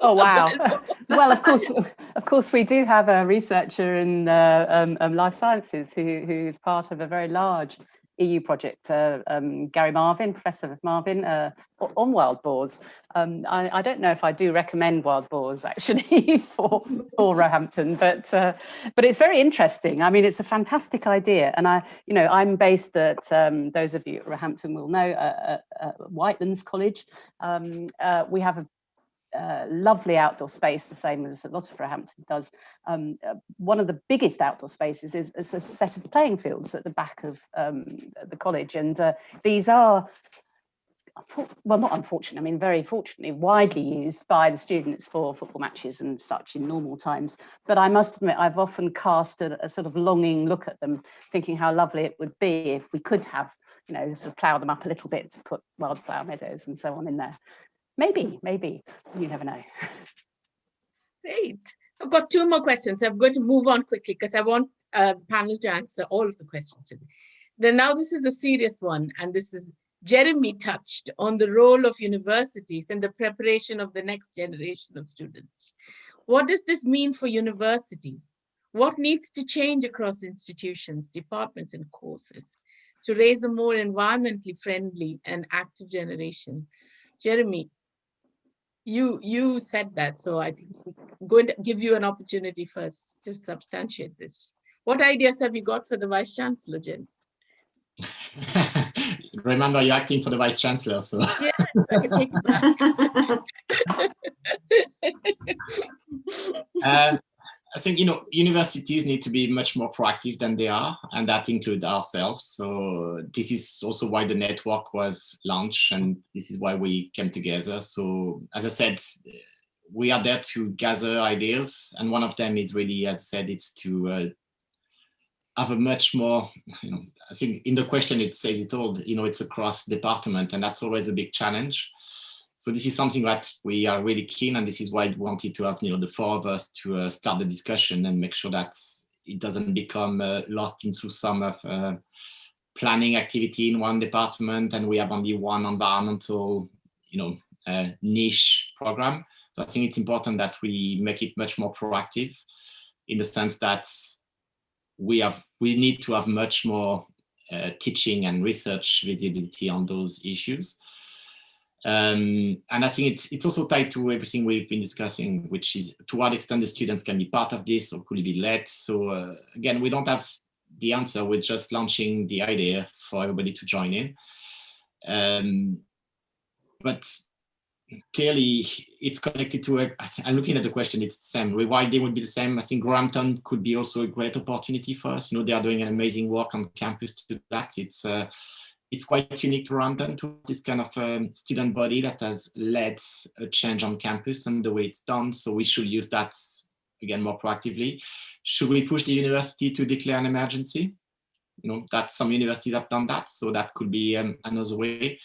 Oh wow! Well, of course, we do have a researcher in life sciences who's part of a very large EU project, Gary Marvin, Professor Marvin, on wild boars. I don't know if I do recommend wild boars actually for Roehampton, but it's very interesting. I mean, it's a fantastic idea, and I'm based at those of you at Roehampton will know Whitelands College. We have a lovely outdoor space, the same as a lot of Roehampton does. One of the biggest outdoor spaces is a set of playing fields at the back of the college, and these are, well, not unfortunately, I mean very fortunately, widely used by the students for football matches and such in normal times. But I must admit, I've often cast a sort of longing look at them, thinking how lovely it would be if we could have, sort of plough them up a little bit to put wildflower meadows and so on in there. Maybe, you never know. Great. I've got two more questions. I'm going to move on quickly because I want the panel to answer all of the questions. Then now this is a serious one, and this is Jeremy touched on the role of universities in the preparation of the next generation of students. What does this mean for universities? What needs to change across institutions, departments, and courses to raise a more environmentally friendly and active generation? Jeremy, you said that, so I think I'm going to give you an opportunity first to substantiate this. What ideas have you got for the Vice Chancellor, Jen? Remember, you're acting for the Vice Chancellor, so. Yes, I can take it back. think, universities need to be much more proactive than they are, and that includes ourselves. So this is also why the network was launched, and this is why we came together. So as I said, we are there to gather ideas, and one of them is really, as I said, it's to have a much more, I think in the question it says it all, it's across department, and that's always a big challenge. So this is something that we are really keen, and this is why we wanted to have, the four of us to start the discussion and make sure that it doesn't become lost into some of planning activity in one department, and we have only one environmental, niche program. So I think it's important that we make it much more proactive, in the sense that we need to have much more teaching and research visibility on those issues. And I think it's also tied to everything we've been discussing, which is to what extent the students can be part of this, or could it be led. So again, we don't have the answer. We're just launching the idea for everybody to join in. But clearly it's connected to I'm looking at the question, it's the same. Rewilding would be the same. I think Roehampton could be also a great opportunity for us. They are doing an amazing work on campus to do that. It's quite unique to Roehampton, to this kind of student body that has led a change on campus and the way it's done. So we should use that, again, more proactively. Should we push the university to declare an emergency? That some universities have done that, so that could be another way.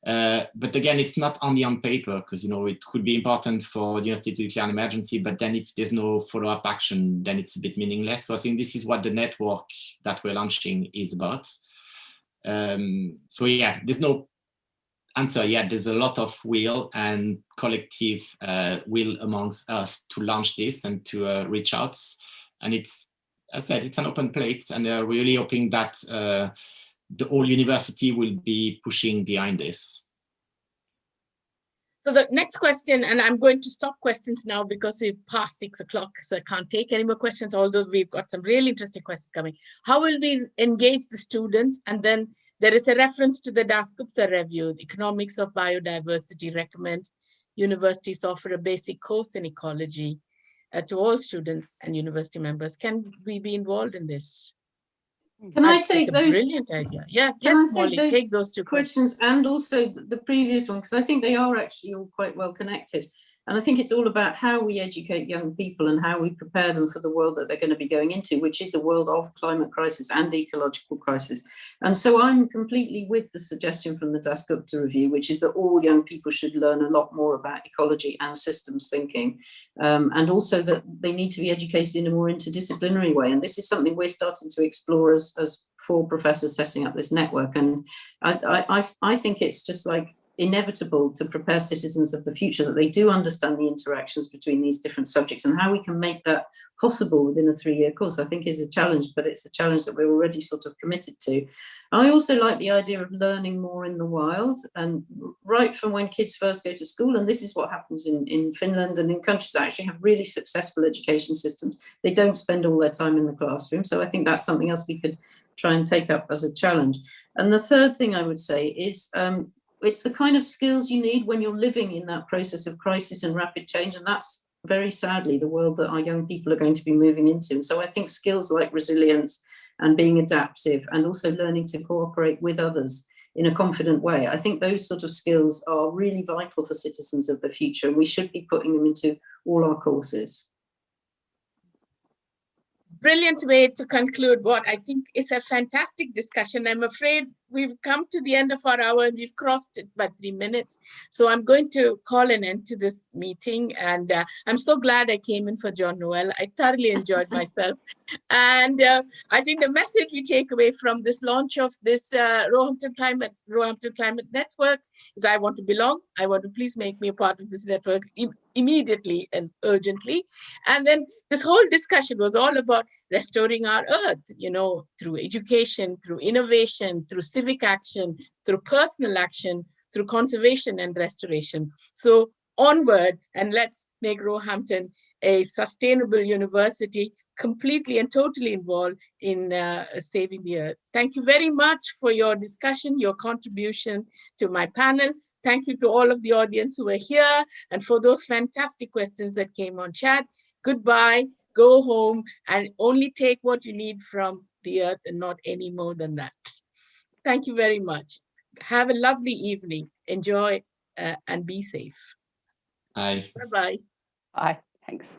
But again, it's not only on paper, because it could be important for the university to declare an emergency, but then if there's no follow-up action, then it's a bit meaningless. So I think this is what the network that we're launching is about. So yeah, there's no answer yet. There's a lot of will and collective will amongst us to launch this and to reach out. And it's, as I said, it's an open plate, and they're really hoping that the whole university will be pushing behind this. So the next question, and I'm going to stop questions now because we've passed 6 o'clock, so I can't take any more questions, although we've got some really interesting questions coming. How will we engage the students? And then there is a reference to the Dasgupta review. The Economics of Biodiversity recommends universities offer a basic course in ecology to all students and university members. Can we be involved in this? Can I take those? Brilliant idea. Yeah, yes, Molly, take those two questions. And also the previous one, because I think they are actually all quite well connected. And I think it's all about how we educate young people and how we prepare them for the world that they're going to be going into, which is a world of climate crisis and ecological crisis. And so I'm completely with the suggestion from the Dasgupta review, which is that all young people should learn a lot more about ecology and systems thinking. And also that they need to be educated in a more interdisciplinary way. And this is something we're starting to explore as 4 professors setting up this network. And I think it's just like inevitable to prepare citizens of the future that they do understand the interactions between these different subjects, and how we can make that possible within a 3-year course, I think is a challenge, but it's a challenge that we're already sort of committed to. I also like the idea of learning more in the wild, and right from when kids first go to school, and this is what happens in Finland and in countries that actually have really successful education systems. They don't spend all their time in the classroom. So I think that's something else we could try and take up as a challenge. And the third thing I would say is it's the kind of skills you need when you're living in that process of crisis and rapid change. And that's very sadly the world that our young people are going to be moving into. And so I think skills like resilience and being adaptive, and also learning to cooperate with others in a confident way, I think those sort of skills are really vital for citizens of the future. We should be putting them into all our courses. Brilliant way to conclude what I think is a fantastic discussion. I'm afraid we've come to the end of our hour and we've crossed it by 3 minutes. So I'm going to call an end to this meeting. And I'm so glad I came in for John Noel. I thoroughly enjoyed myself. And I think the message we take away from this launch of this Roehampton Climate Network is I want to belong. I want to please make me a part of this network immediately and urgently. And then this whole discussion was all about restoring our earth, through education, through innovation, through civic action, through personal action, through conservation and restoration. So onward, and let's make Roehampton a sustainable university, completely and totally involved in saving the earth. Thank you very much for your discussion, your contribution to my panel. Thank you to all of the audience who were here, and for those fantastic questions that came on chat. Goodbye. go home and only take what you need from the earth and not any more than that. Thank you very much. Have a lovely evening. Enjoy and be safe. Bye. Bye-bye. Bye. Thanks.